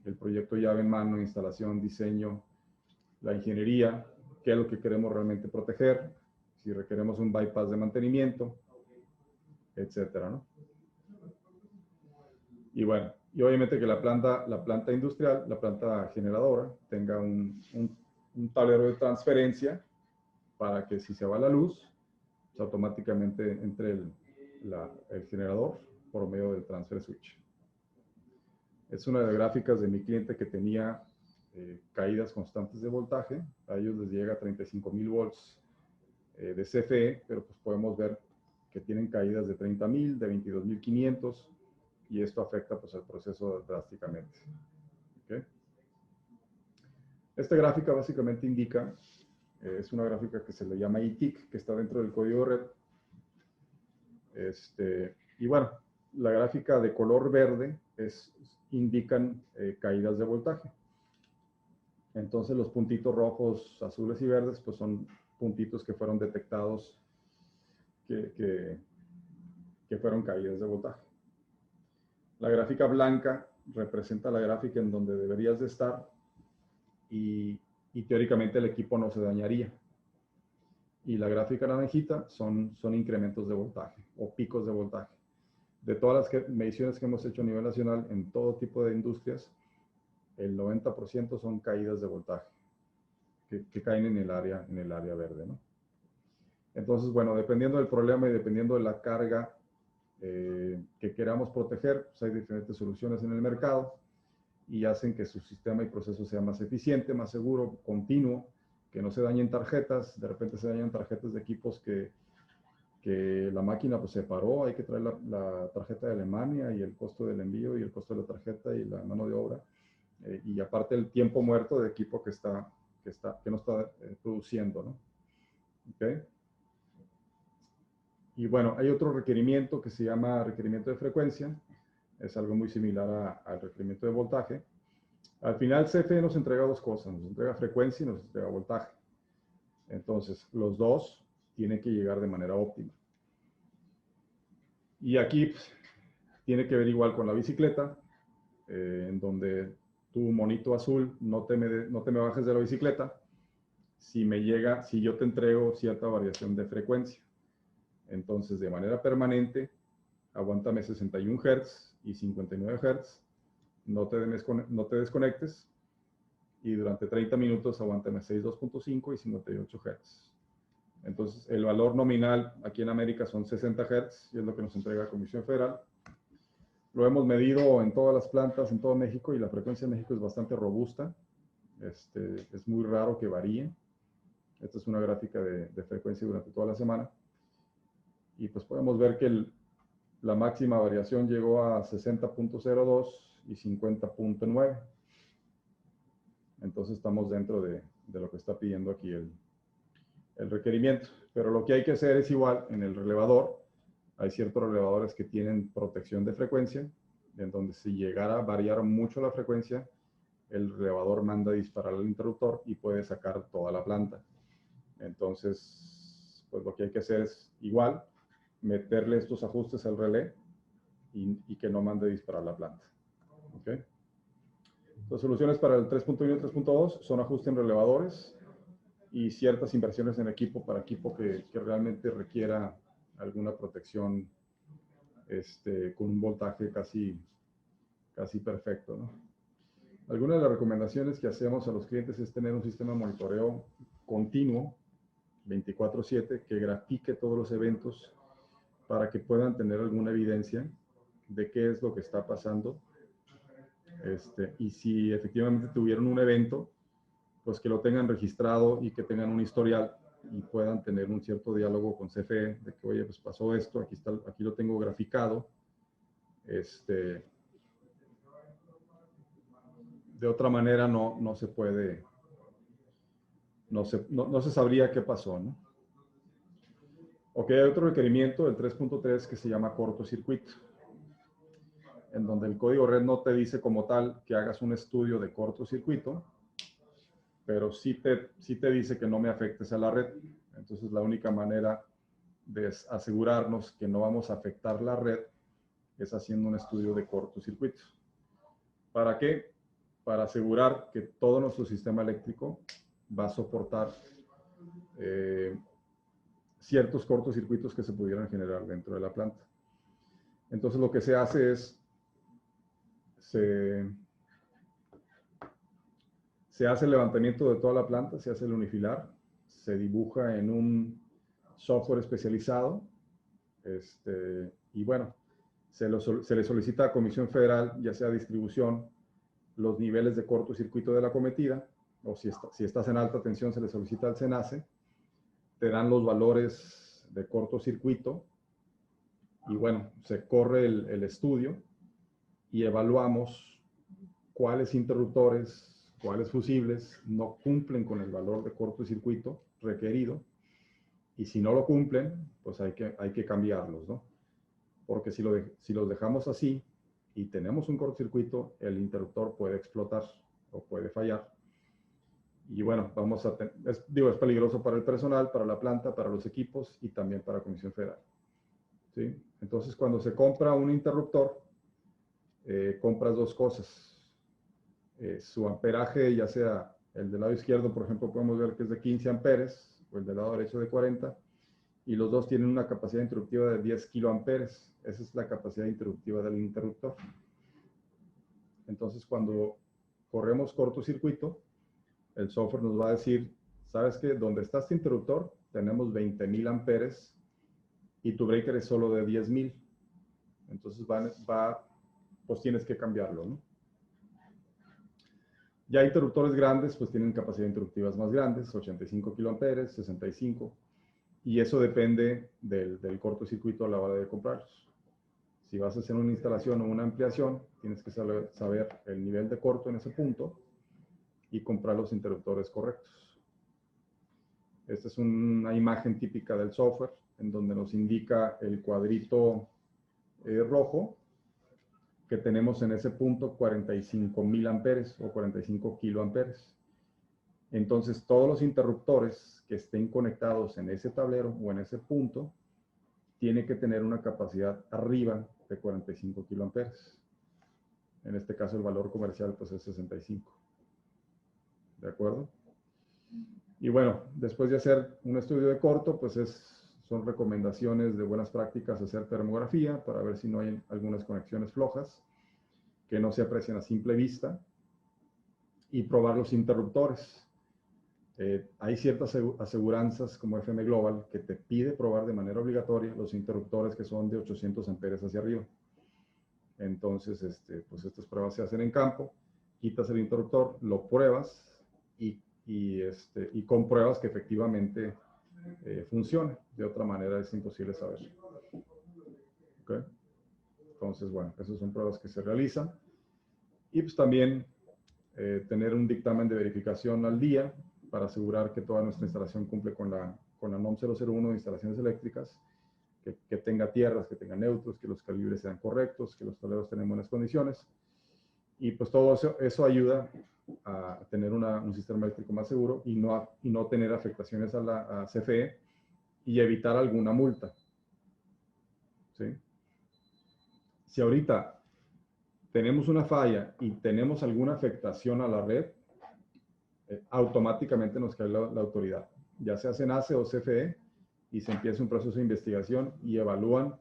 el proyecto llave en mano, instalación, diseño, la ingeniería, qué es lo que queremos realmente proteger, si requeremos un bypass de mantenimiento, etcétera, ¿no? Y bueno, y obviamente que la planta industrial, la planta generadora, tenga un tablero de transferencia para que si se va la luz, pues automáticamente entre el generador por medio del transfer switch. Es una de las gráficas de mi cliente que tenía caídas constantes de voltaje. A ellos les llega a 35,000 volts de CFE, pero pues podemos ver que tienen caídas de 30,000, de 22,500, y esto afecta pues al proceso drásticamente. ¿Okay? Esta gráfica básicamente indica, es una gráfica que se le llama ITIC, que está dentro del código red. Y bueno, la gráfica de color verde indican caídas de voltaje. Entonces los puntitos rojos, azules y verdes pues son puntitos que fueron detectados que fueron caídas de voltaje. La gráfica blanca representa la gráfica en donde deberías de estar y teóricamente el equipo no se dañaría. Y la gráfica naranjita son incrementos de voltaje o picos de voltaje. De todas las mediciones que hemos hecho a nivel nacional en todo tipo de industrias, el 90% son caídas de voltaje que caen en el área verde, ¿no? Entonces, bueno, dependiendo del problema y dependiendo de la carga que queramos proteger, pues hay diferentes soluciones en el mercado y hacen que su sistema y proceso sea más eficiente, más seguro, continuo, que no se dañen tarjetas. De repente se dañan tarjetas de equipos que la máquina pues se paró, hay que traer la tarjeta de Alemania y el costo del envío y el costo de la tarjeta y la mano de obra. Y aparte el tiempo muerto de equipo que no está produciendo, ¿no? ¿Okay? Y bueno, hay otro requerimiento que se llama requerimiento de frecuencia. Es algo muy similar al requerimiento de voltaje. Al final, CFE nos entrega dos cosas. Nos entrega frecuencia y nos entrega voltaje. Entonces, los dos tienen que llegar de manera óptima. Y aquí pues, tiene que ver igual con la bicicleta, en donde tu monito azul no te me bajes de la bicicleta si yo te entrego cierta variación de frecuencia. Entonces, de manera permanente, aguántame 61 Hz y 59 Hz, no te desconectes, y durante 30 minutos aguántame 62.5 y 58 Hz. Entonces, el valor nominal aquí en América son 60 Hz, y es lo que nos entrega la Comisión Federal. Lo hemos medido en todas las plantas, en todo México, y la frecuencia en México es bastante robusta. Es muy raro que varíe. Esta es una gráfica de frecuencia durante toda la semana. Y pues podemos ver que la máxima variación llegó a 60.02 y 50.9. Entonces estamos dentro de lo que está pidiendo aquí el requerimiento. Pero lo que hay que hacer es igual en el relevador. Hay ciertos relevadores que tienen protección de frecuencia, en donde si llegara a variar mucho la frecuencia, el relevador manda a disparar el interruptor y puede sacar toda la planta. Entonces, pues lo que hay que hacer es igual, meterle estos ajustes al relé y que no mande a disparar la planta. ¿Okay? Las soluciones para el 3.1 y 3.2 son ajuste en relevadores y ciertas inversiones en equipo para equipo que realmente requiera alguna protección con un voltaje casi perfecto, ¿no? Algunas de las recomendaciones que hacemos a los clientes es tener un sistema de monitoreo continuo, 24/7, que grafique todos los eventos para que puedan tener alguna evidencia de qué es lo que está pasando. Y si efectivamente tuvieron un evento, pues que lo tengan registrado y que tengan un historial y puedan tener un cierto diálogo con CFE de que, oye, pues pasó esto, aquí lo tengo graficado. De otra manera no se puede, no se sabría qué pasó, ¿no? Ok, hay otro requerimiento, el 3.3, que se llama cortocircuito, en donde el código red no te dice como tal que hagas un estudio de cortocircuito, pero sí te dice que no me afectes a la red. Entonces, la única manera de asegurarnos que no vamos a afectar la red es haciendo un estudio de cortocircuito. ¿Para qué? Para asegurar que todo nuestro sistema eléctrico va a soportar ciertos cortocircuitos que se pudieran generar dentro de la planta. Entonces, lo que se hace es, se hace el levantamiento de toda la planta, se hace el unifilar, se dibuja en un software especializado, y bueno, se le solicita a Comisión Federal, ya sea distribución, los niveles de cortocircuito de la cometida, o si estás en alta tensión, se le solicita al SENACE, te dan los valores de cortocircuito, y bueno, se corre el estudio y evaluamos cuáles interruptores, cuáles fusibles no cumplen con el valor de cortocircuito requerido, y si no lo cumplen, pues hay que cambiarlos, ¿no? Porque si los dejamos así y tenemos un cortocircuito, el interruptor puede explotar o puede fallar. Y bueno, es peligroso para el personal, para la planta, para los equipos y también para Comisión Federal. ¿Sí? Entonces, cuando se compra un interruptor, compras dos cosas. Su amperaje, ya sea el del lado izquierdo, por ejemplo, podemos ver que es de 15 amperes, o el del lado derecho de 40, y los dos tienen una capacidad interruptiva de 10 kiloamperes. Esa es la capacidad interruptiva del interruptor. Entonces, cuando corremos cortocircuito, el software nos va a decir, ¿sabes qué? Donde está este interruptor, tenemos 20,000 amperes y tu breaker es solo de 10,000. Entonces, pues tienes que cambiarlo, ¿no? Ya interruptores grandes, pues tienen capacidad interruptivas más grandes, 85 kiloamperes, 65, y eso depende del cortocircuito a la hora de comprarlos. Si vas a hacer una instalación o una ampliación, tienes que saber el nivel de corto en ese punto y comprar los interruptores correctos. Esta es una imagen típica del software, en donde nos indica el cuadrito rojo, que tenemos en ese punto 45.000 amperes o 45 kiloamperes. Entonces, todos los interruptores que estén conectados en ese tablero o en ese punto tienen que tener una capacidad arriba de 45 kiloamperes. En este caso, el valor comercial pues, es 65. ¿De acuerdo? Y bueno, después de hacer un estudio de corto, pues son recomendaciones de buenas prácticas hacer termografía para ver si no hay algunas conexiones flojas que no se aprecian a simple vista y probar los interruptores. Hay ciertas aseguranzas como FM Global que te pide probar de manera obligatoria los interruptores que son de 800 amperes hacia arriba. Entonces, pues estas pruebas se hacen en campo, quitas el interruptor, lo pruebas y compruebas que efectivamente funciona. De otra manera es imposible saber. ¿Okay? Entonces, bueno, esas son pruebas que se realizan. Y pues también tener un dictamen de verificación al día para asegurar que toda nuestra instalación cumple con la NOM 001 de instalaciones eléctricas, que tenga tierras, que tenga neutros, que los calibres sean correctos, que los tableros tengan buenas condiciones. Y pues todo eso ayuda a tener un sistema eléctrico más seguro y no tener afectaciones a CFE y evitar alguna multa. ¿Sí? Si ahorita tenemos una falla y tenemos alguna afectación a la red, automáticamente nos cae la autoridad, ya sea SENACE o CFE, y se empieza un proceso de investigación y evalúan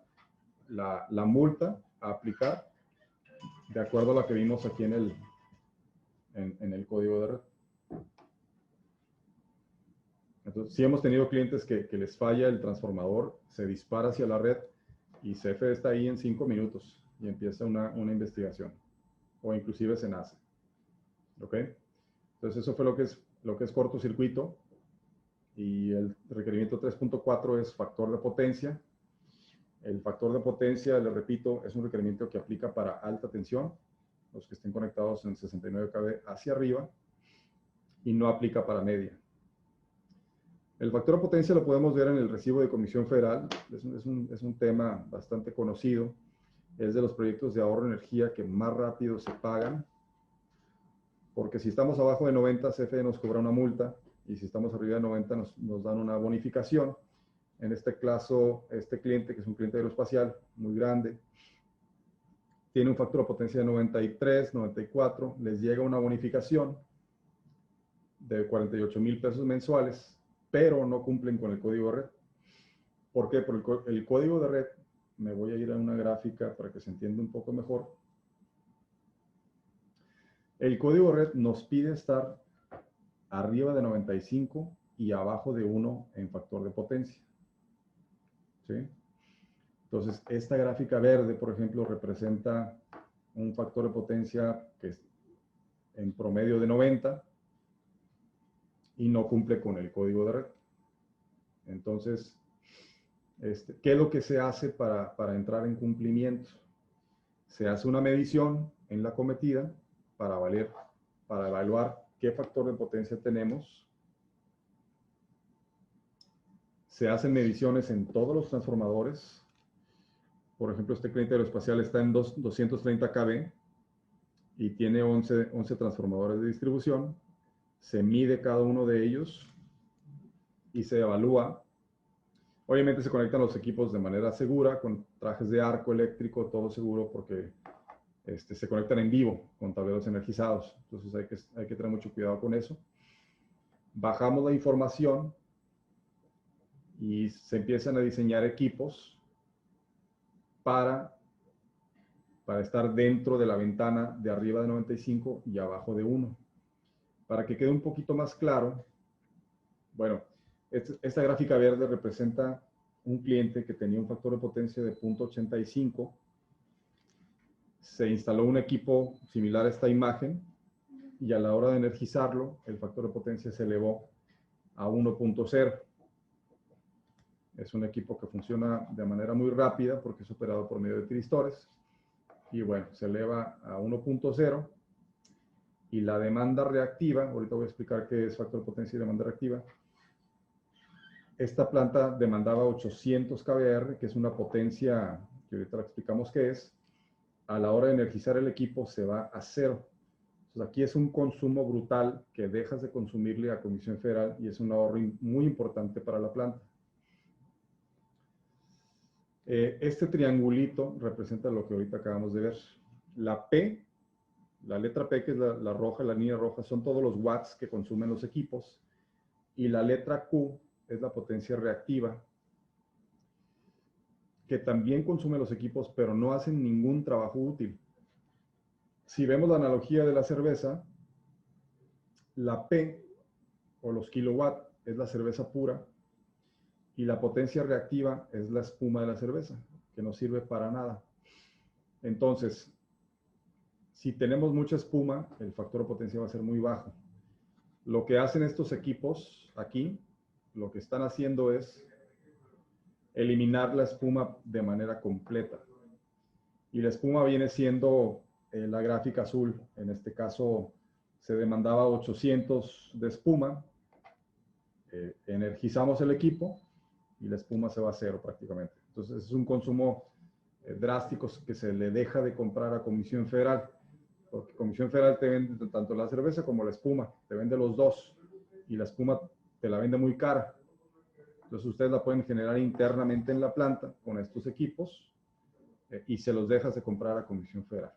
la multa a aplicar de acuerdo a la que vimos aquí en el código de red. Entonces, sí hemos tenido clientes que les falla el transformador, se dispara hacia la red y CFE está ahí en 5 minutos y empieza una investigación, o inclusive SENACE. ¿Ok? Entonces, eso fue lo que es cortocircuito. Y el requerimiento 3.4 es factor de potencia. El factor de potencia, le repito, es un requerimiento que aplica para alta tensión, los que estén conectados en 69 kV hacia arriba, y no aplica para media. El factor de potencia lo podemos ver en el recibo de Comisión Federal. Es un tema bastante conocido. Es de los proyectos de ahorro de energía que más rápido se pagan, porque si estamos abajo de 90, CFE nos cobra una multa, y si estamos arriba de 90 nos dan una bonificación. En este caso, este cliente, que es un cliente aeroespacial muy grande, tiene un factor de potencia de 93, 94, les llega una bonificación de 48,000 pesos mensuales, pero no cumplen con el código de red. ¿Por qué? Por el código de red, me voy a ir a una gráfica para que se entienda un poco mejor. El código de red nos pide estar arriba de 95 y abajo de 1 en factor de potencia. ¿Sí? Entonces, esta gráfica verde, por ejemplo, representa un factor de potencia que es en promedio de 90 y no cumple con el código de red. Entonces, ¿qué es lo que se hace para entrar en cumplimiento? Se hace una medición en la cometida para evaluar qué factor de potencia tenemos. Se hacen mediciones en todos los transformadores. Por ejemplo, este cliente aeroespacial está en 230 kV y tiene 11 transformadores de distribución. Se mide cada uno de ellos y se evalúa. Obviamente se conectan los equipos de manera segura, con trajes de arco eléctrico, todo seguro, porque se conectan en vivo con tableros energizados. Entonces hay que tener mucho cuidado con eso. Bajamos la información y se empiezan a diseñar equipos para estar dentro de la ventana de arriba de 95 y abajo de 1. Para que quede un poquito más claro, bueno, esta gráfica verde representa un cliente que tenía un factor de potencia de 0.85. Se instaló un equipo similar a esta imagen y a la hora de energizarlo, el factor de potencia se elevó a 1.0. Es un equipo que funciona de manera muy rápida porque es operado por medio de tiristores. Y bueno, se eleva a 1.0 y la demanda reactiva, ahorita voy a explicar qué es factor de potencia y demanda reactiva. Esta planta demandaba 800 kVAR, que es una potencia que ahorita la explicamos qué es. A la hora de energizar el equipo se va a cero. Entonces aquí es un consumo brutal que dejas de consumirle a Comisión Federal y es un ahorro muy importante para la planta. Este triangulito representa lo que ahorita acabamos de ver. La P, la letra P, que es la roja, la línea roja, son todos los watts que consumen los equipos. Y la letra Q es la potencia reactiva, que también consume los equipos, pero no hacen ningún trabajo útil. Si vemos la analogía de la cerveza, la P, o los kilowatts, es la cerveza pura, y la potencia reactiva es la espuma de la cerveza, que no sirve para nada. Entonces, si tenemos mucha espuma, el factor de potencia va a ser muy bajo. Lo que hacen estos equipos aquí, lo que están haciendo es eliminar la espuma de manera completa. Y la espuma viene siendo la gráfica azul. En este caso se demandaba 800 de espuma. Energizamos el equipo y la espuma se va a cero prácticamente. Entonces es un consumo drástico que se le deja de comprar a Comisión Federal, porque Comisión Federal te vende tanto la cerveza como la espuma, te vende los dos, y la espuma te la vende muy cara. Entonces ustedes la pueden generar internamente en la planta con estos equipos y se los dejas de comprar a Comisión Federal.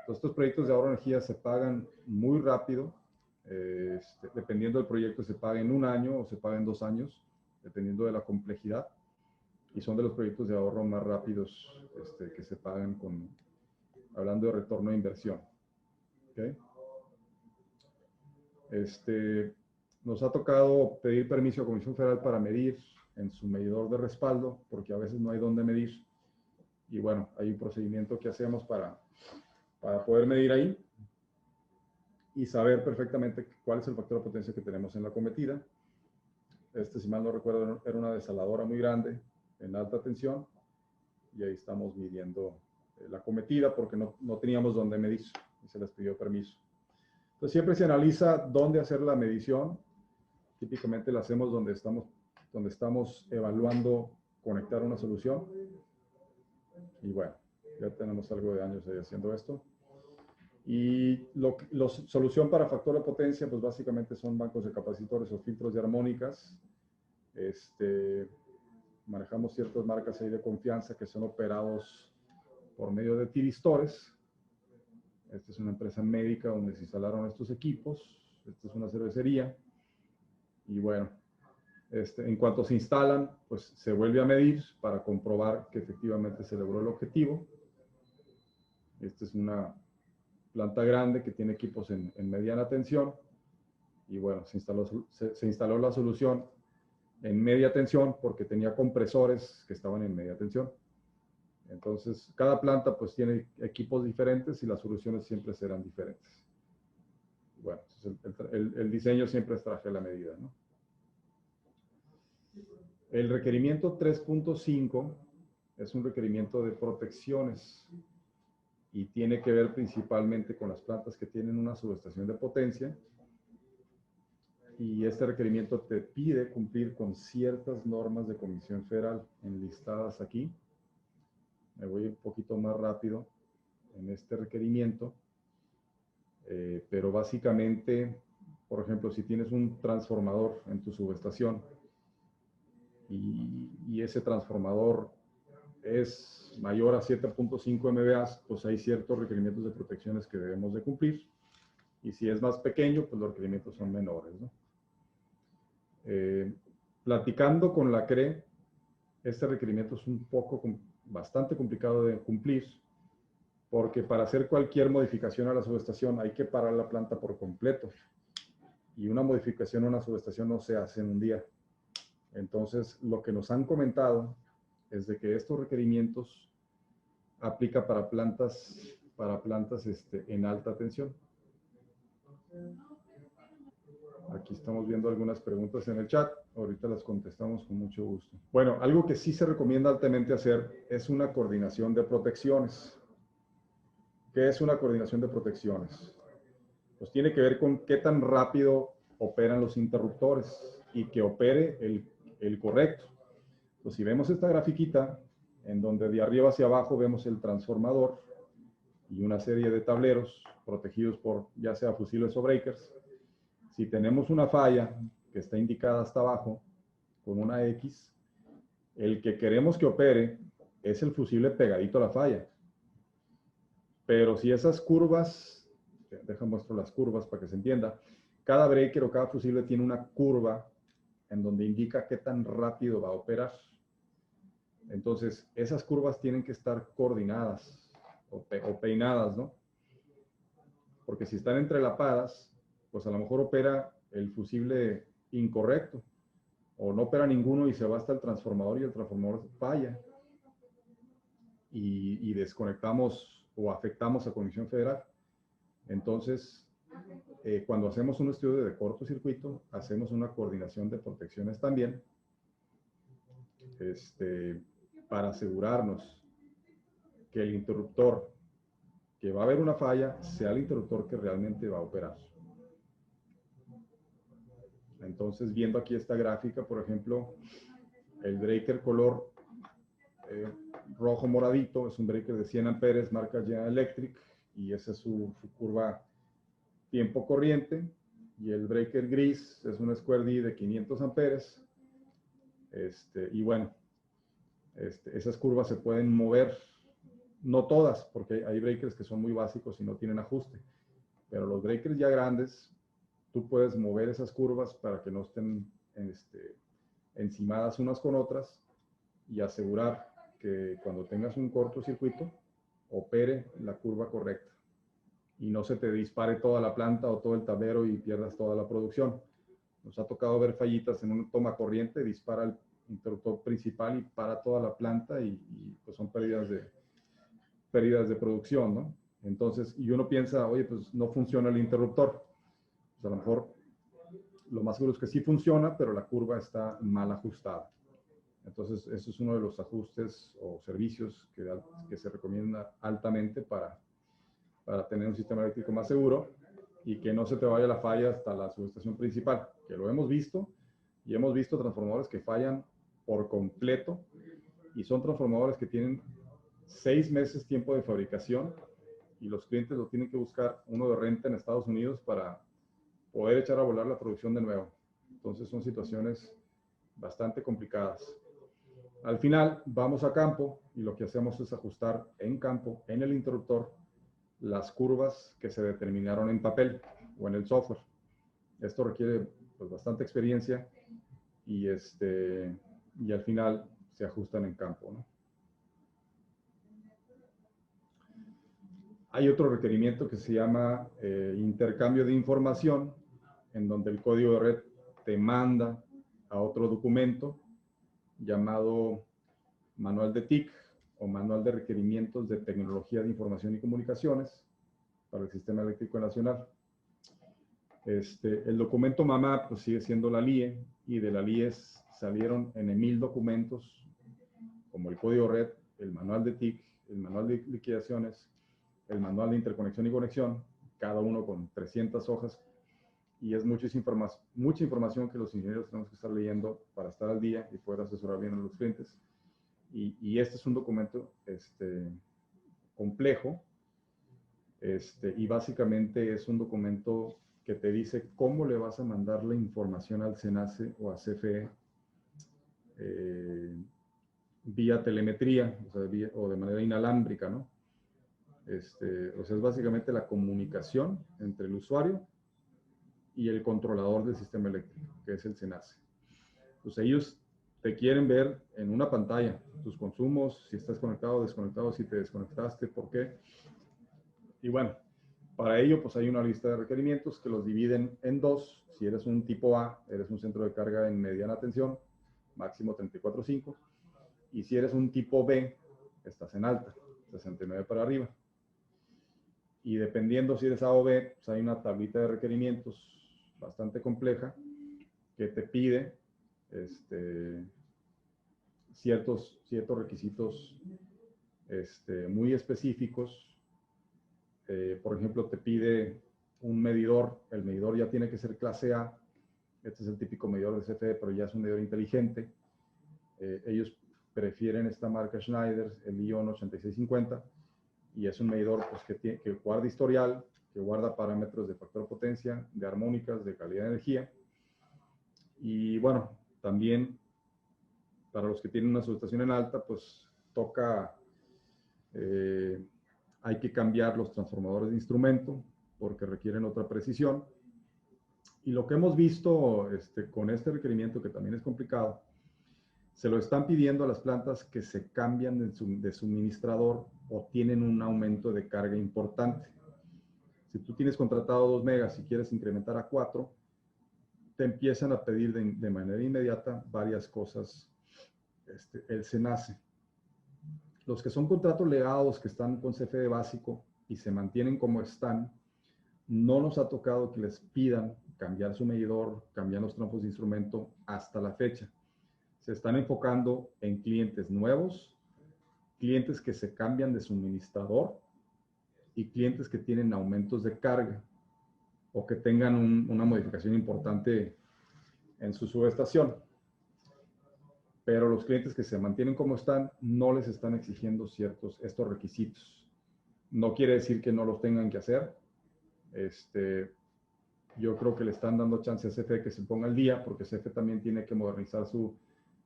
Entonces estos proyectos de ahorro de energía se pagan muy rápido, dependiendo del proyecto se paga en 1 año o se paga en 2 años, dependiendo de la complejidad, y son de los proyectos de ahorro más rápidos que se pagan hablando de retorno de inversión. ¿Okay? Nos ha tocado pedir permiso a Comisión Federal para medir en su medidor de respaldo, porque a veces no hay dónde medir. Y bueno, hay un procedimiento que hacemos para poder medir ahí y saber perfectamente cuál es el factor de potencia que tenemos en la cometida. Si mal no recuerdo, era una desaladora muy grande en alta tensión y ahí estamos midiendo la cometida porque no teníamos dónde medir y se les pidió permiso. Entonces siempre se analiza dónde hacer la medición. Típicamente la hacemos donde estamos evaluando conectar una solución. Y bueno, ya tenemos algo de años ahí haciendo esto. Y la solución para factor de potencia, pues básicamente son bancos de capacitores o filtros de armónicas. Manejamos ciertas marcas ahí de confianza que son operados por medio de tiristores. Esta es una empresa médica donde se instalaron estos equipos. Esta es una cervecería. Y bueno, en cuanto se instalan, pues se vuelve a medir para comprobar que efectivamente se logró el objetivo. Esta es una planta grande que tiene equipos en mediana tensión. Y bueno, se instaló la solución en media tensión porque tenía compresores que estaban en media tensión. Entonces, cada planta pues tiene equipos diferentes y las soluciones siempre serán diferentes. Bueno, el diseño siempre es traje a la medida, ¿no? El requerimiento 3.5 es un requerimiento de protecciones y tiene que ver principalmente con las plantas que tienen una subestación de potencia. Y este requerimiento te pide cumplir con ciertas normas de Comisión Federal enlistadas aquí. Me voy un poquito más rápido en este requerimiento, pero básicamente, por ejemplo, si tienes un transformador en tu subestación y ese transformador es mayor a 7.5 MVA, pues hay ciertos requerimientos de protecciones que debemos de cumplir. Y si es más pequeño, pues los requerimientos son menores, ¿no? Platicando con la CRE, este requerimiento es bastante complicado de cumplir, porque para hacer cualquier modificación a la subestación hay que parar la planta por completo. Y una modificación a una subestación no se hace en un día. Entonces, lo que nos han comentado es de que estos requerimientos aplica para plantas en alta tensión. Aquí estamos viendo algunas preguntas en el chat. Ahorita las contestamos con mucho gusto. Bueno, algo que sí se recomienda altamente hacer es una coordinación de protecciones. ¿Qué es una coordinación de protecciones? Pues tiene que ver con qué tan rápido operan los interruptores y que opere el correcto. Pues si vemos esta grafiquita, en donde de arriba hacia abajo vemos el transformador y una serie de tableros protegidos por ya sea fusibles o breakers. Si tenemos una falla que está indicada hasta abajo con una X, el que queremos que opere es el fusible pegadito a la falla. Pero si esas curvas, déjame muestro las curvas para que se entienda, cada breaker o cada fusible tiene una curva en donde indica qué tan rápido va a operar. Entonces, esas curvas tienen que estar coordinadas o peinadas, ¿no? Porque si están entrelapadas, pues a lo mejor opera el fusible incorrecto, o no opera ninguno y se va hasta el transformador y el transformador falla. Y desconectamos o afectamos a Comisión Federal. Entonces, cuando hacemos un estudio de cortocircuito, hacemos una coordinación de protecciones también, para asegurarnos que el interruptor que va a haber una falla sea el interruptor que realmente va a operar. Entonces, viendo aquí esta gráfica, por ejemplo, el breaker color rojo moradito es un breaker de 100 amperes, marca General Electric, y esa es su curva tiempo corriente. Y el breaker gris es un Square D de 500 amperes. Y bueno, esas curvas se pueden mover, no todas, porque hay breakers que son muy básicos y no tienen ajuste, pero los breakers ya grandes, tú puedes mover esas curvas para que no estén encimadas unas con otras y asegurar que cuando tengas un cortocircuito opere la curva correcta y no se te dispare toda la planta o todo el tablero y pierdas toda la producción. Nos ha tocado ver fallitas en una toma corriente, dispara el interruptor principal y para toda la planta y pues son pérdidas de producción, ¿no? Entonces, y uno piensa, oye, pues no funciona el interruptor. Pues a lo mejor lo más seguro es que sí funciona, pero la curva está mal ajustada. Entonces, eso es uno de los ajustes o servicios que se recomienda altamente para tener un sistema eléctrico más seguro y que no se te vaya la falla hasta la subestación principal, que lo hemos visto, y hemos visto transformadores que fallan por completo, y son transformadores que tienen 6 meses tiempo de fabricación, y los clientes lo tienen que buscar uno de renta en Estados Unidos para poder echar a volar la producción de nuevo. Entonces son situaciones bastante complicadas. Al final vamos a campo y lo que hacemos es ajustar en campo, en el interruptor, las curvas que se determinaron en papel o en el software. Esto requiere pues bastante experiencia y, y al final se ajustan en campo, ¿no? Hay otro requerimiento que se llama intercambio de información, en donde el código de red te manda a otro documento llamado Manual de TIC o Manual de Requerimientos de Tecnología de Información y Comunicaciones para el Sistema Eléctrico Nacional. El documento mamá pues sigue siendo la LIE, y de la LIE salieron en 1000 documentos como el código red, el manual de TIC, el manual de liquidaciones, el manual de interconexión y conexión, cada uno con 300 hojas, y es mucha información que los ingenieros tenemos que estar leyendo para estar al día y poder asesorar bien a los clientes. Y este es un documento complejo, y básicamente es un documento que te dice cómo le vas a mandar la información al SENACE o a CFE vía telemetría, o de manera inalámbrica, ¿no? O sea, es básicamente la comunicación entre el usuario y el controlador del sistema eléctrico, que es el SENACE. Pues ellos te quieren ver en una pantalla tus consumos, si estás conectado o desconectado, si te desconectaste, por qué. Y bueno, para ello pues hay una lista de requerimientos que los dividen en dos. Si eres un tipo A, eres un centro de carga en mediana tensión, máximo 34.5. Y si eres un tipo B, estás en alta, 69 para arriba. Y dependiendo si eres A o B, pues hay una tablita de requerimientos bastante compleja que te pide ciertos requisitos muy específicos. Por ejemplo, te pide un medidor, el medidor ya tiene que ser clase A. Este es el típico medidor de CFE, pero ya es un medidor inteligente. Ellos prefieren esta marca Schneider, el ION 8650, y es un medidor pues, que guarda historial, que guarda parámetros de factor potencia, de armónicas, de calidad de energía. Y bueno, también para los que tienen una subestación en alta, pues toca, hay que cambiar los transformadores de instrumento porque requieren otra precisión. Y lo que hemos visto con este requerimiento, que también es complicado, se lo están pidiendo a las plantas que se cambian de suministrador o tienen un aumento de carga importante. Si tú tienes contratado 2 megas y quieres incrementar a 4, te empiezan a pedir de manera inmediata varias cosas el SENACE. Los que son contratos legados que están con CFE básico y se mantienen como están, no nos ha tocado que les pidan cambiar su medidor, cambiar los tramos de instrumento hasta la fecha. Se están enfocando en clientes nuevos, clientes que se cambian de suministrador y clientes que tienen aumentos de carga o que tengan una modificación importante en su subestación. Pero los clientes que se mantienen como están no les están exigiendo estos requisitos. No quiere decir que no los tengan que hacer. Yo creo que le están dando chance a CFE que se ponga al día, porque CFE también tiene que modernizar su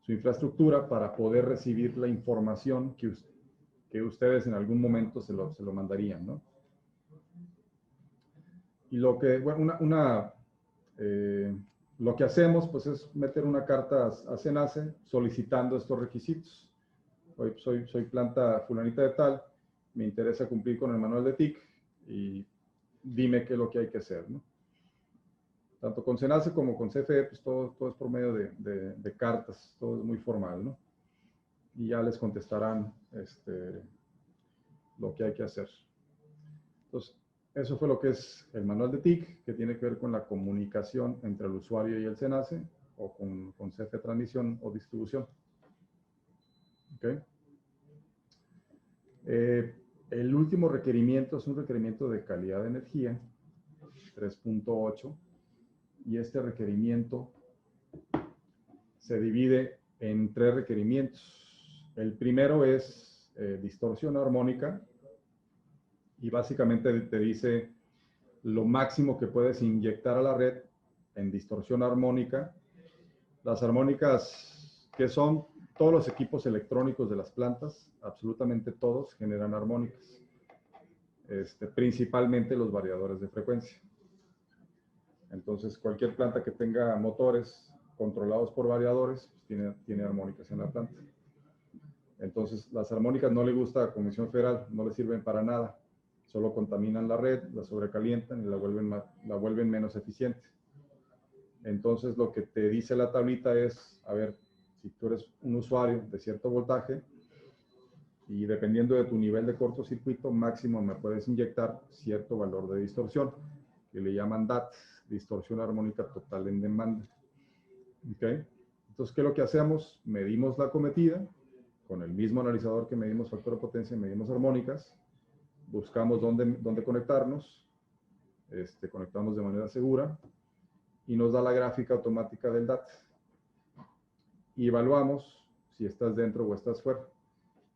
infraestructura para poder recibir la información que ustedes en algún momento se lo mandarían, ¿no? Y lo que, bueno, lo que hacemos pues es meter una carta a SENACE solicitando estos requisitos. Soy planta fulanita de tal, me interesa cumplir con el manual de TIC y dime qué es lo que hay que hacer, ¿no? Tanto con SENACE como con CFE, pues todo es por medio de cartas, todo es muy formal, ¿no? Y ya les contestarán lo que hay que hacer. Entonces, eso fue lo que es el manual de TIC, que tiene que ver con la comunicación entre el usuario y el SENACE, o con CFE transmisión o distribución. ¿Okay? El último requerimiento es un requerimiento de calidad de energía, 3.8, y este requerimiento se divide en 3 requerimientos. El primero es distorsión armónica, y básicamente te dice lo máximo que puedes inyectar a la red en distorsión armónica. Las armónicas, que son todos los equipos electrónicos de las plantas, absolutamente todos generan armónicas, principalmente los variadores de frecuencia. Entonces, cualquier planta que tenga motores controlados por variadores, pues tiene armónicas en la planta. Entonces, las armónicas no le gusta a Comisión Federal, no le sirven para nada. Solo contaminan la red, la sobrecalientan y la vuelven menos eficiente. Entonces, lo que te dice la tablita es, a ver, si tú eres un usuario de cierto voltaje y dependiendo de tu nivel de cortocircuito, máximo me puedes inyectar cierto valor de distorsión, que le llaman DAT, distorsión armónica total en demanda. ¿Okay? Entonces, ¿qué es lo que hacemos? Medimos la acometida, con el mismo analizador que medimos factor de potencia, medimos armónicas, buscamos dónde conectarnos, conectamos de manera segura, y nos da la gráfica automática del DAT. Y evaluamos si estás dentro o estás fuera.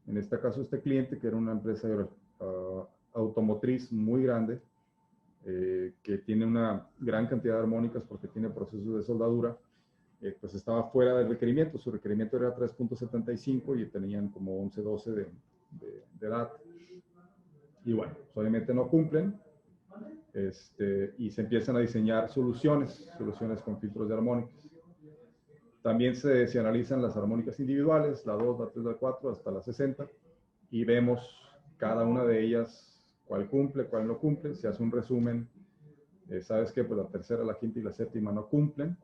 En este caso, este cliente, que era una empresa automotriz muy grande, que tiene una gran cantidad de armónicas porque tiene procesos de soldadura, pues estaba fuera del requerimiento. Su requerimiento era 3.75 y tenían como 11, 12 de DAT. Y bueno, pues obviamente no cumplen. Y se empiezan a diseñar soluciones con filtros de armónicas. También se analizan las armónicas individuales, la 2, la 3, la 4, hasta la 60, y vemos cada una de ellas, cuál cumple, cuál no cumple. Se hace un resumen. ¿Sabes qué? Pues la tercera, la quinta y la séptima no cumplen.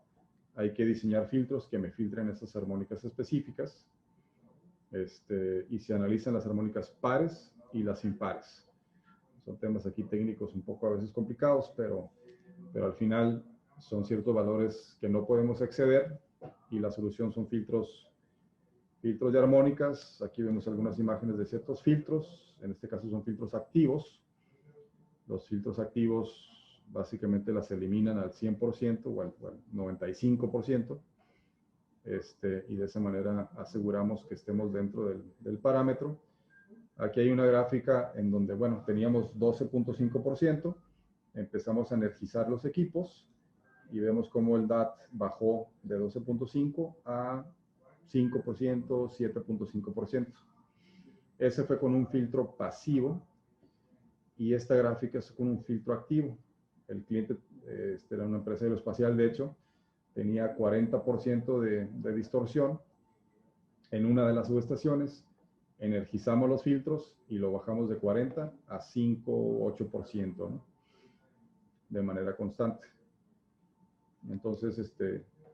Hay que diseñar filtros que me filtren esas armónicas específicas. Y se analizan las armónicas pares y las impares. Son temas aquí técnicos un poco a veces complicados, pero al final son ciertos valores que no podemos exceder y la solución son filtros de armónicas. Aquí vemos algunas imágenes de ciertos filtros, en este caso son filtros activos. Los filtros activos básicamente las eliminan al 100% o al 95%, y de esa manera aseguramos que estemos dentro del parámetro. Aquí hay una gráfica en donde, bueno, teníamos 12.5%, empezamos a energizar los equipos y vemos cómo el DAT bajó de 12.5 a 5%, 7.5%. Ese fue con un filtro pasivo y esta gráfica es con un filtro activo. El cliente era una empresa aeroespacial, de hecho, tenía 40% de distorsión en una de las subestaciones. Energizamos los filtros y lo bajamos de 40 a 5 o 8%, ¿no? De manera constante. Entonces,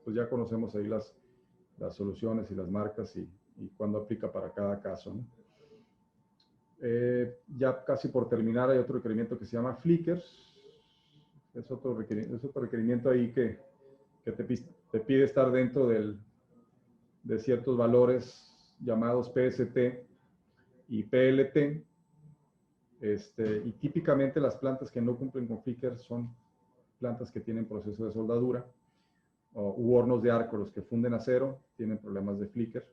pues ya conocemos ahí las soluciones y las marcas y cuándo aplica para cada caso, ¿no? Ya casi por terminar, hay otro requerimiento que se llama Flickers. Es otro requerimiento ahí que te pide estar dentro de ciertos valores llamados PST y PLT. Y típicamente las plantas que no cumplen con Flickers son plantas que tienen proceso de soldadura u hornos de arco. Los que funden acero tienen problemas de Flicker,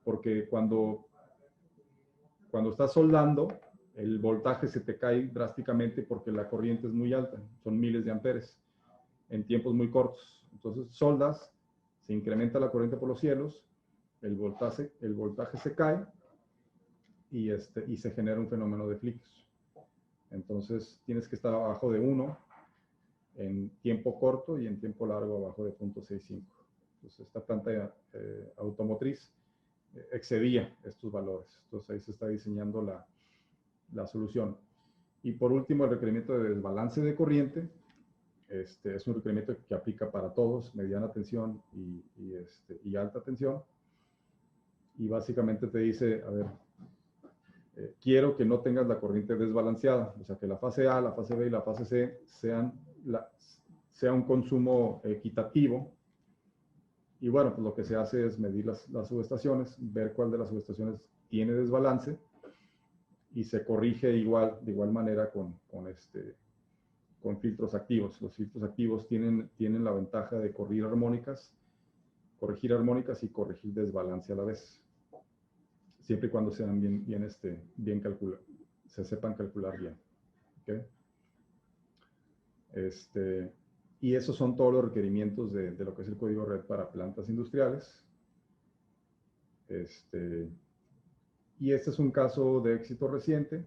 porque cuando estás soldando, el voltaje se te cae drásticamente porque la corriente es muy alta, son miles de amperes en tiempos muy cortos. Entonces soldas, se incrementa la corriente por los cielos, el voltaje se cae y se genera un fenómeno de flicker. Entonces tienes que estar abajo de 1 en tiempo corto y en tiempo largo abajo de 0.65. Entonces esta planta automotriz excedía estos valores. Entonces ahí se está diseñando la solución. Y por último, el requerimiento de desbalance de corriente. Es un requerimiento que aplica para todos, mediana tensión y alta tensión. Y básicamente te dice, a ver, quiero que no tengas la corriente desbalanceada, o sea, que la fase A, la fase B y la fase C sea un consumo equitativo. Y bueno, pues lo que se hace es medir las subestaciones, ver cuál de las subestaciones tiene desbalance y se corrige de igual manera con filtros activos. Los filtros activos tienen la ventaja de corregir armónicas y corregir desbalance a la vez, siempre y cuando sean bien calculados, se sepan calcular bien. ¿Okay? Y esos son todos los requerimientos de lo que es el código red para plantas industriales. Y este es un caso de éxito reciente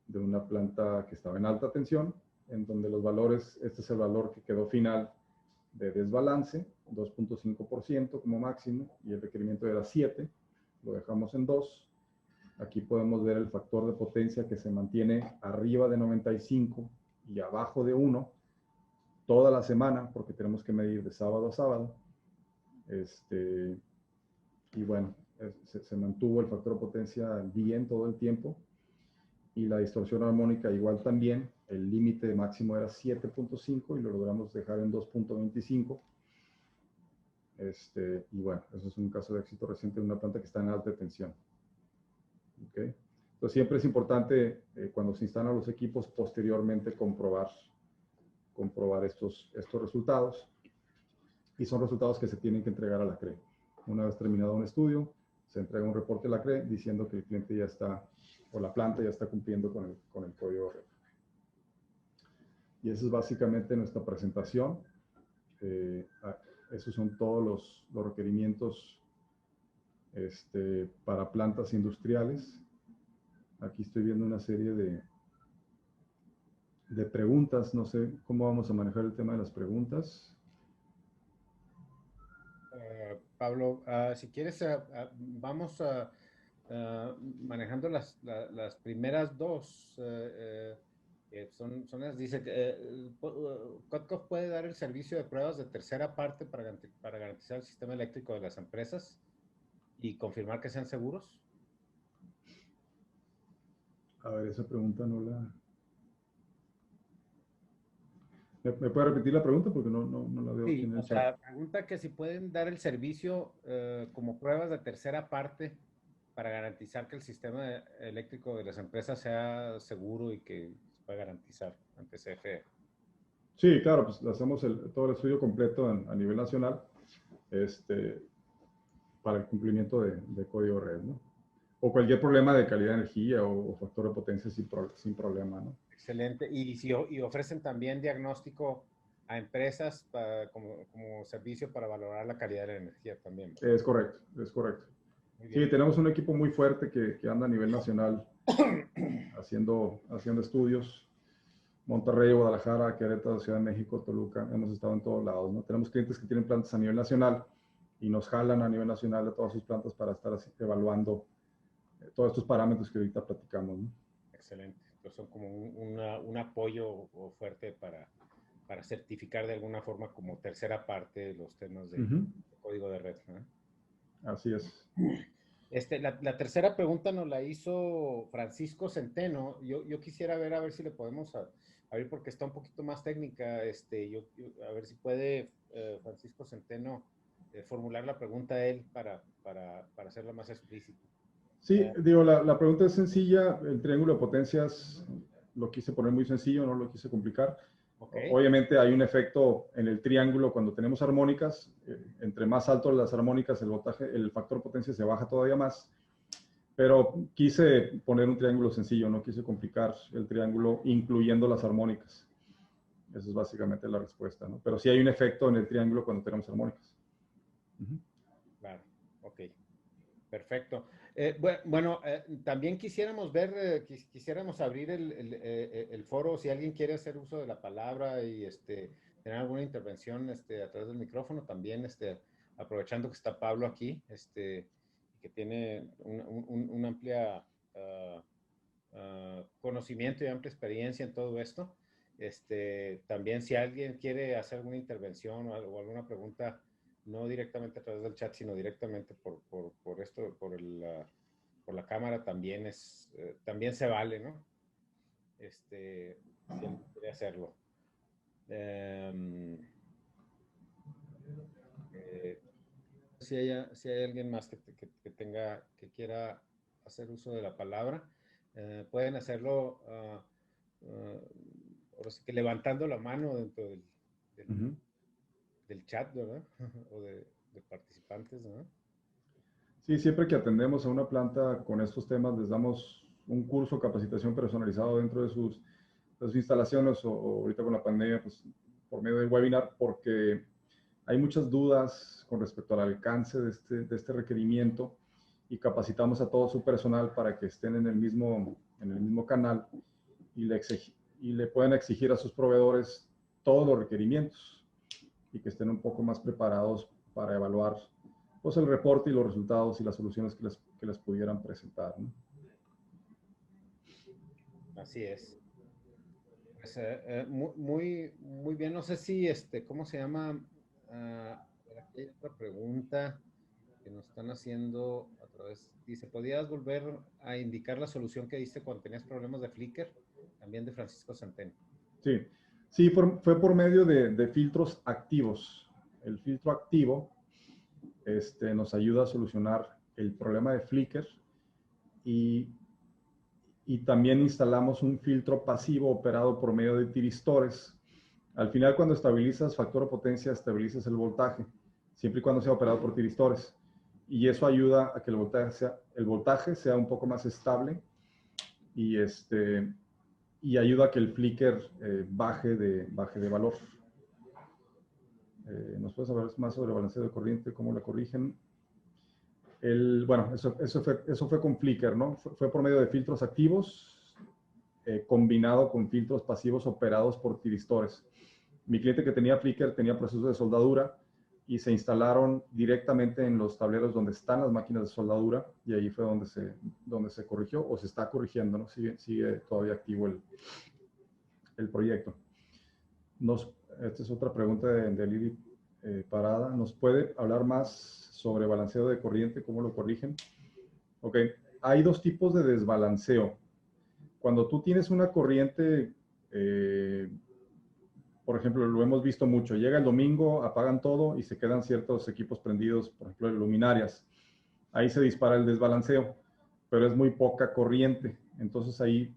de una planta que estaba en alta tensión, en donde los valores, este es el valor que quedó final de desbalance, 2.5% como máximo, y el requerimiento era 7, lo dejamos en 2. Aquí podemos ver el factor de potencia que se mantiene arriba de 95 y abajo de 1 toda la semana, porque tenemos que medir de sábado a sábado. Y bueno, se mantuvo el factor de potencia bien todo el tiempo. Y la distorsión armónica igual también. El límite máximo era 7.5 y lo logramos dejar en 2.25. Y bueno, eso es un caso de éxito reciente de una planta que está en alta tensión. ¿Okay? Entonces siempre es importante cuando se instalan los equipos posteriormente comprobar estos resultados, y son resultados que se tienen que entregar a la CRE. Una vez terminado un estudio, se entrega un reporte a la CRE diciendo que el cliente ya está, o la planta ya está cumpliendo con el código red. Y esa es básicamente nuestra presentación. Esos son todos los requerimientos para plantas industriales. Aquí estoy viendo una serie de preguntas. No sé cómo vamos a manejar el tema de las preguntas. Pablo, si quieres, vamos manejando las primeras dos. Son las, dice, Cotco puede dar el servicio de pruebas de tercera parte para garantizar el sistema eléctrico de las empresas y confirmar que sean seguros. A ver, esa pregunta no la... ¿Me puede repetir la pregunta? Porque no la veo aquí Sí, en o el chat. sea, pregunta que si pueden dar el servicio como pruebas de tercera parte para garantizar que el sistema eléctrico de las empresas sea seguro y que se pueda garantizar ante CFE. Sí, claro, pues hacemos todo el estudio completo a nivel nacional este, para el cumplimiento de código red, ¿no? O cualquier problema de calidad de energía o factor de potencia sin problema, ¿no? Excelente. Y ofrecen también diagnóstico a empresas como servicio para valorar la calidad de la energía también, ¿verdad? Es correcto, es correcto. Muy Sí, bien. tenemos un equipo muy fuerte que anda a nivel nacional haciendo estudios. Monterrey, Guadalajara, Querétaro, Ciudad de México, Toluca, hemos estado en todos lados, ¿no? Tenemos clientes que tienen plantas a nivel nacional y nos jalan a nivel nacional de todas sus plantas para estar evaluando todos estos parámetros que ahorita platicamos, ¿no? Excelente. Entonces son como un apoyo fuerte para certificar de alguna forma como tercera parte los temas de código de red, ¿no? Así es. La tercera pregunta nos la hizo Francisco Centeno. Yo quisiera ver a ver si le podemos abrir porque está un poquito más técnica. A ver si puede Francisco Centeno formular la pregunta a él para hacerla más explícita. Sí, digo, la pregunta es sencilla. El triángulo de potencias lo quise poner muy sencillo, no lo quise complicar. Okay. Obviamente hay un efecto en el triángulo cuando tenemos armónicas. Entre más alto las armónicas, el factor potencia se baja todavía más. Pero quise poner un triángulo sencillo, no quise complicar el triángulo incluyendo las armónicas. Esa es básicamente la respuesta, ¿no? Pero sí hay un efecto en el triángulo cuando tenemos armónicas. Claro, ok. Perfecto. Bueno, también quisiéramos ver, quisiéramos abrir el foro, si alguien quiere hacer uso de la palabra y tener alguna intervención a través del micrófono, también aprovechando que está Pablo aquí, que tiene un amplia conocimiento y amplia experiencia en todo esto. También si alguien quiere hacer alguna intervención o alguna pregunta, no directamente a través del chat, sino directamente por la cámara, también se vale, ¿no? Si alguien quiere hacerlo. Si hay alguien más que quiera hacer uso de la palabra, pueden hacerlo ahora sí que levantando la mano dentro del, del chat, ¿verdad? O de participantes, ¿no? Sí, siempre que atendemos a una planta con estos temas, les damos un curso, capacitación personalizado dentro de sus instalaciones o ahorita con la pandemia, pues por medio del webinar, porque hay muchas dudas con respecto al alcance de este requerimiento y capacitamos a todo su personal para que estén en el mismo canal y le puedan exigir a sus proveedores todos los requerimientos y que estén un poco más preparados para evaluar pues, el reporte y los resultados y las soluciones que les pudieran presentar, ¿no? Así es. Pues, muy bien. No sé si, ¿cómo se llama? Aquí hay otra pregunta que nos están haciendo a través. Dice, ¿podrías volver a indicar la solución que diste cuando tenías problemas de Flickr? También de Francisco Centeno. Sí, sí fue por medio de filtros activos. El filtro activo nos ayuda a solucionar el problema de Flickr y también instalamos un filtro pasivo operado por medio de tiristores. Al final, cuando estabilizas factor de potencia, estabilizas el voltaje, siempre y cuando sea operado por tiristores. Y eso ayuda a que el voltaje sea un poco más estable y, y ayuda a que el flicker baje de valor. ¿Nos puedes hablar más sobre el balanceo de corriente? ¿Cómo la corrigen? Bueno, eso fue con Flickr, ¿no? Fue por medio de filtros activos combinado con filtros pasivos operados por tiristores. Mi cliente que tenía Flickr tenía procesos de soldadura y se instalaron directamente en los tableros donde están las máquinas de soldadura y ahí fue donde se corrigió o se está corrigiendo, ¿no? Sigue todavía activo el proyecto. Esta es otra pregunta de Lili Parada. ¿Nos puede hablar más sobre balanceo de corriente? ¿Cómo lo corrigen? Ok, hay dos tipos de desbalanceo. Cuando tú tienes una corriente por ejemplo, lo hemos visto mucho. Llega el domingo, apagan todo y se quedan ciertos equipos prendidos, por ejemplo, luminarias. Ahí se dispara el desbalanceo, pero es muy poca corriente. Entonces ahí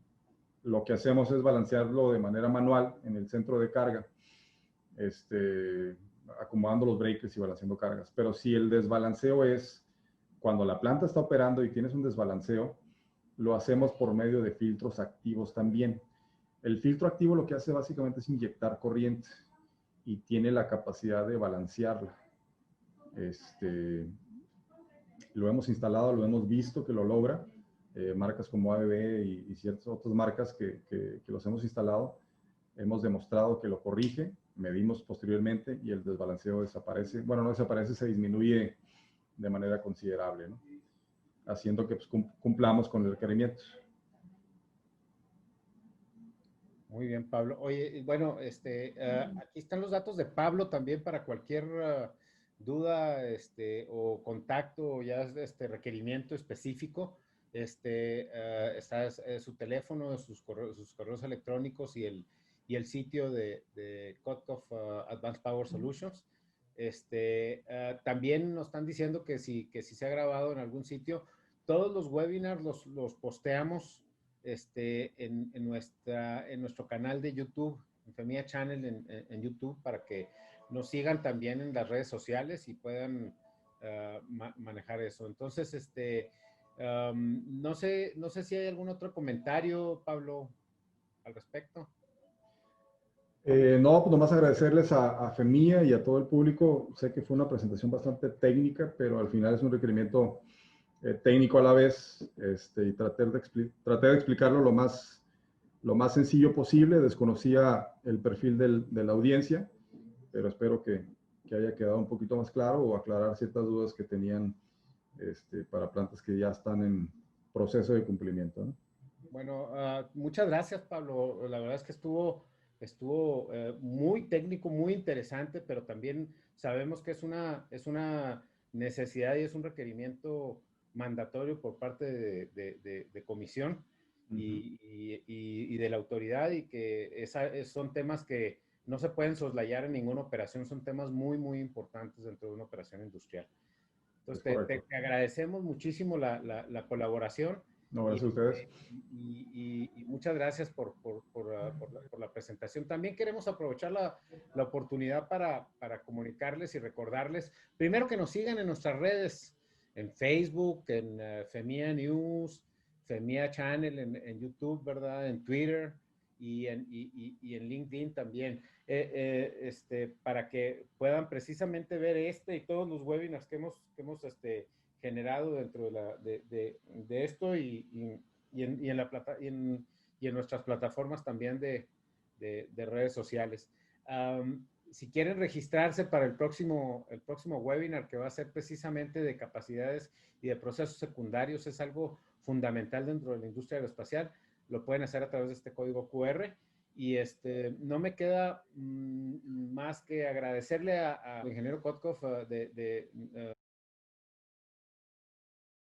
lo que hacemos es balancearlo de manera manual en el centro de carga, acomodando los breakers y balanceando cargas. Pero si el desbalanceo es cuando la planta está operando y tienes un desbalanceo, lo hacemos por medio de filtros activos también. El filtro activo lo que hace básicamente es inyectar corriente y tiene la capacidad de balancearla. Lo hemos instalado, lo hemos visto que lo logra. Marcas como ABB y ciertas otras marcas que los hemos instalado, hemos demostrado que lo corrige, medimos posteriormente y el desbalanceo desaparece. Bueno, no desaparece, se disminuye de manera considerable, ¿no? Haciendo que pues, cumplamos con el requerimiento. Muy bien, Pablo. Oye, bueno, aquí están los datos de Pablo también para cualquier duda, o contacto, o ya requerimiento específico. Está su teléfono, sus correos electrónicos y el sitio de Kotkoff Advanced Power Solutions. También nos están diciendo que si se ha grabado en algún sitio, todos los webinars los posteamos en nuestro canal de YouTube, en Femia Channel en YouTube, para que nos sigan también en las redes sociales y puedan manejar eso. Entonces, no sé si hay algún otro comentario, Pablo, al respecto. No, pues nomás agradecerles a FEMIA y a todo el público. Sé que fue una presentación bastante técnica, pero al final es un requerimiento técnico a la vez, y traté de explicarlo lo más sencillo posible. Desconocía el perfil de la audiencia, pero espero que haya quedado un poquito más claro o aclarar ciertas dudas que tenían para plantas que ya están en proceso de cumplimiento, ¿no? Bueno, muchas gracias, Pablo. La verdad es que estuvo muy técnico, muy interesante, pero también sabemos que es una necesidad y es un requerimiento mandatorio por parte de comisión y de la autoridad, y que son temas que no se pueden soslayar en ninguna operación, son temas muy, muy importantes dentro de una operación industrial. Es Entonces, correcto. te agradecemos muchísimo la colaboración. No, Y, gracias a ustedes. y muchas gracias por la presentación. También queremos aprovechar la oportunidad para comunicarles y recordarles, primero, que nos sigan en nuestras redes, en Facebook, en FEMIA News, FEMIA Channel, en YouTube, ¿verdad? En Twitter y en LinkedIn también, para que puedan precisamente ver y todos los webinars que hemos generado dentro de esto, y en nuestras plataformas también de redes sociales. Si quieren registrarse para el próximo webinar, que va a ser precisamente de capacidades y de procesos secundarios, es algo fundamental dentro de la industria aeroespacial, lo pueden hacer a través de este código QR. Y no me queda más que agradecerle al ingeniero Kotkoff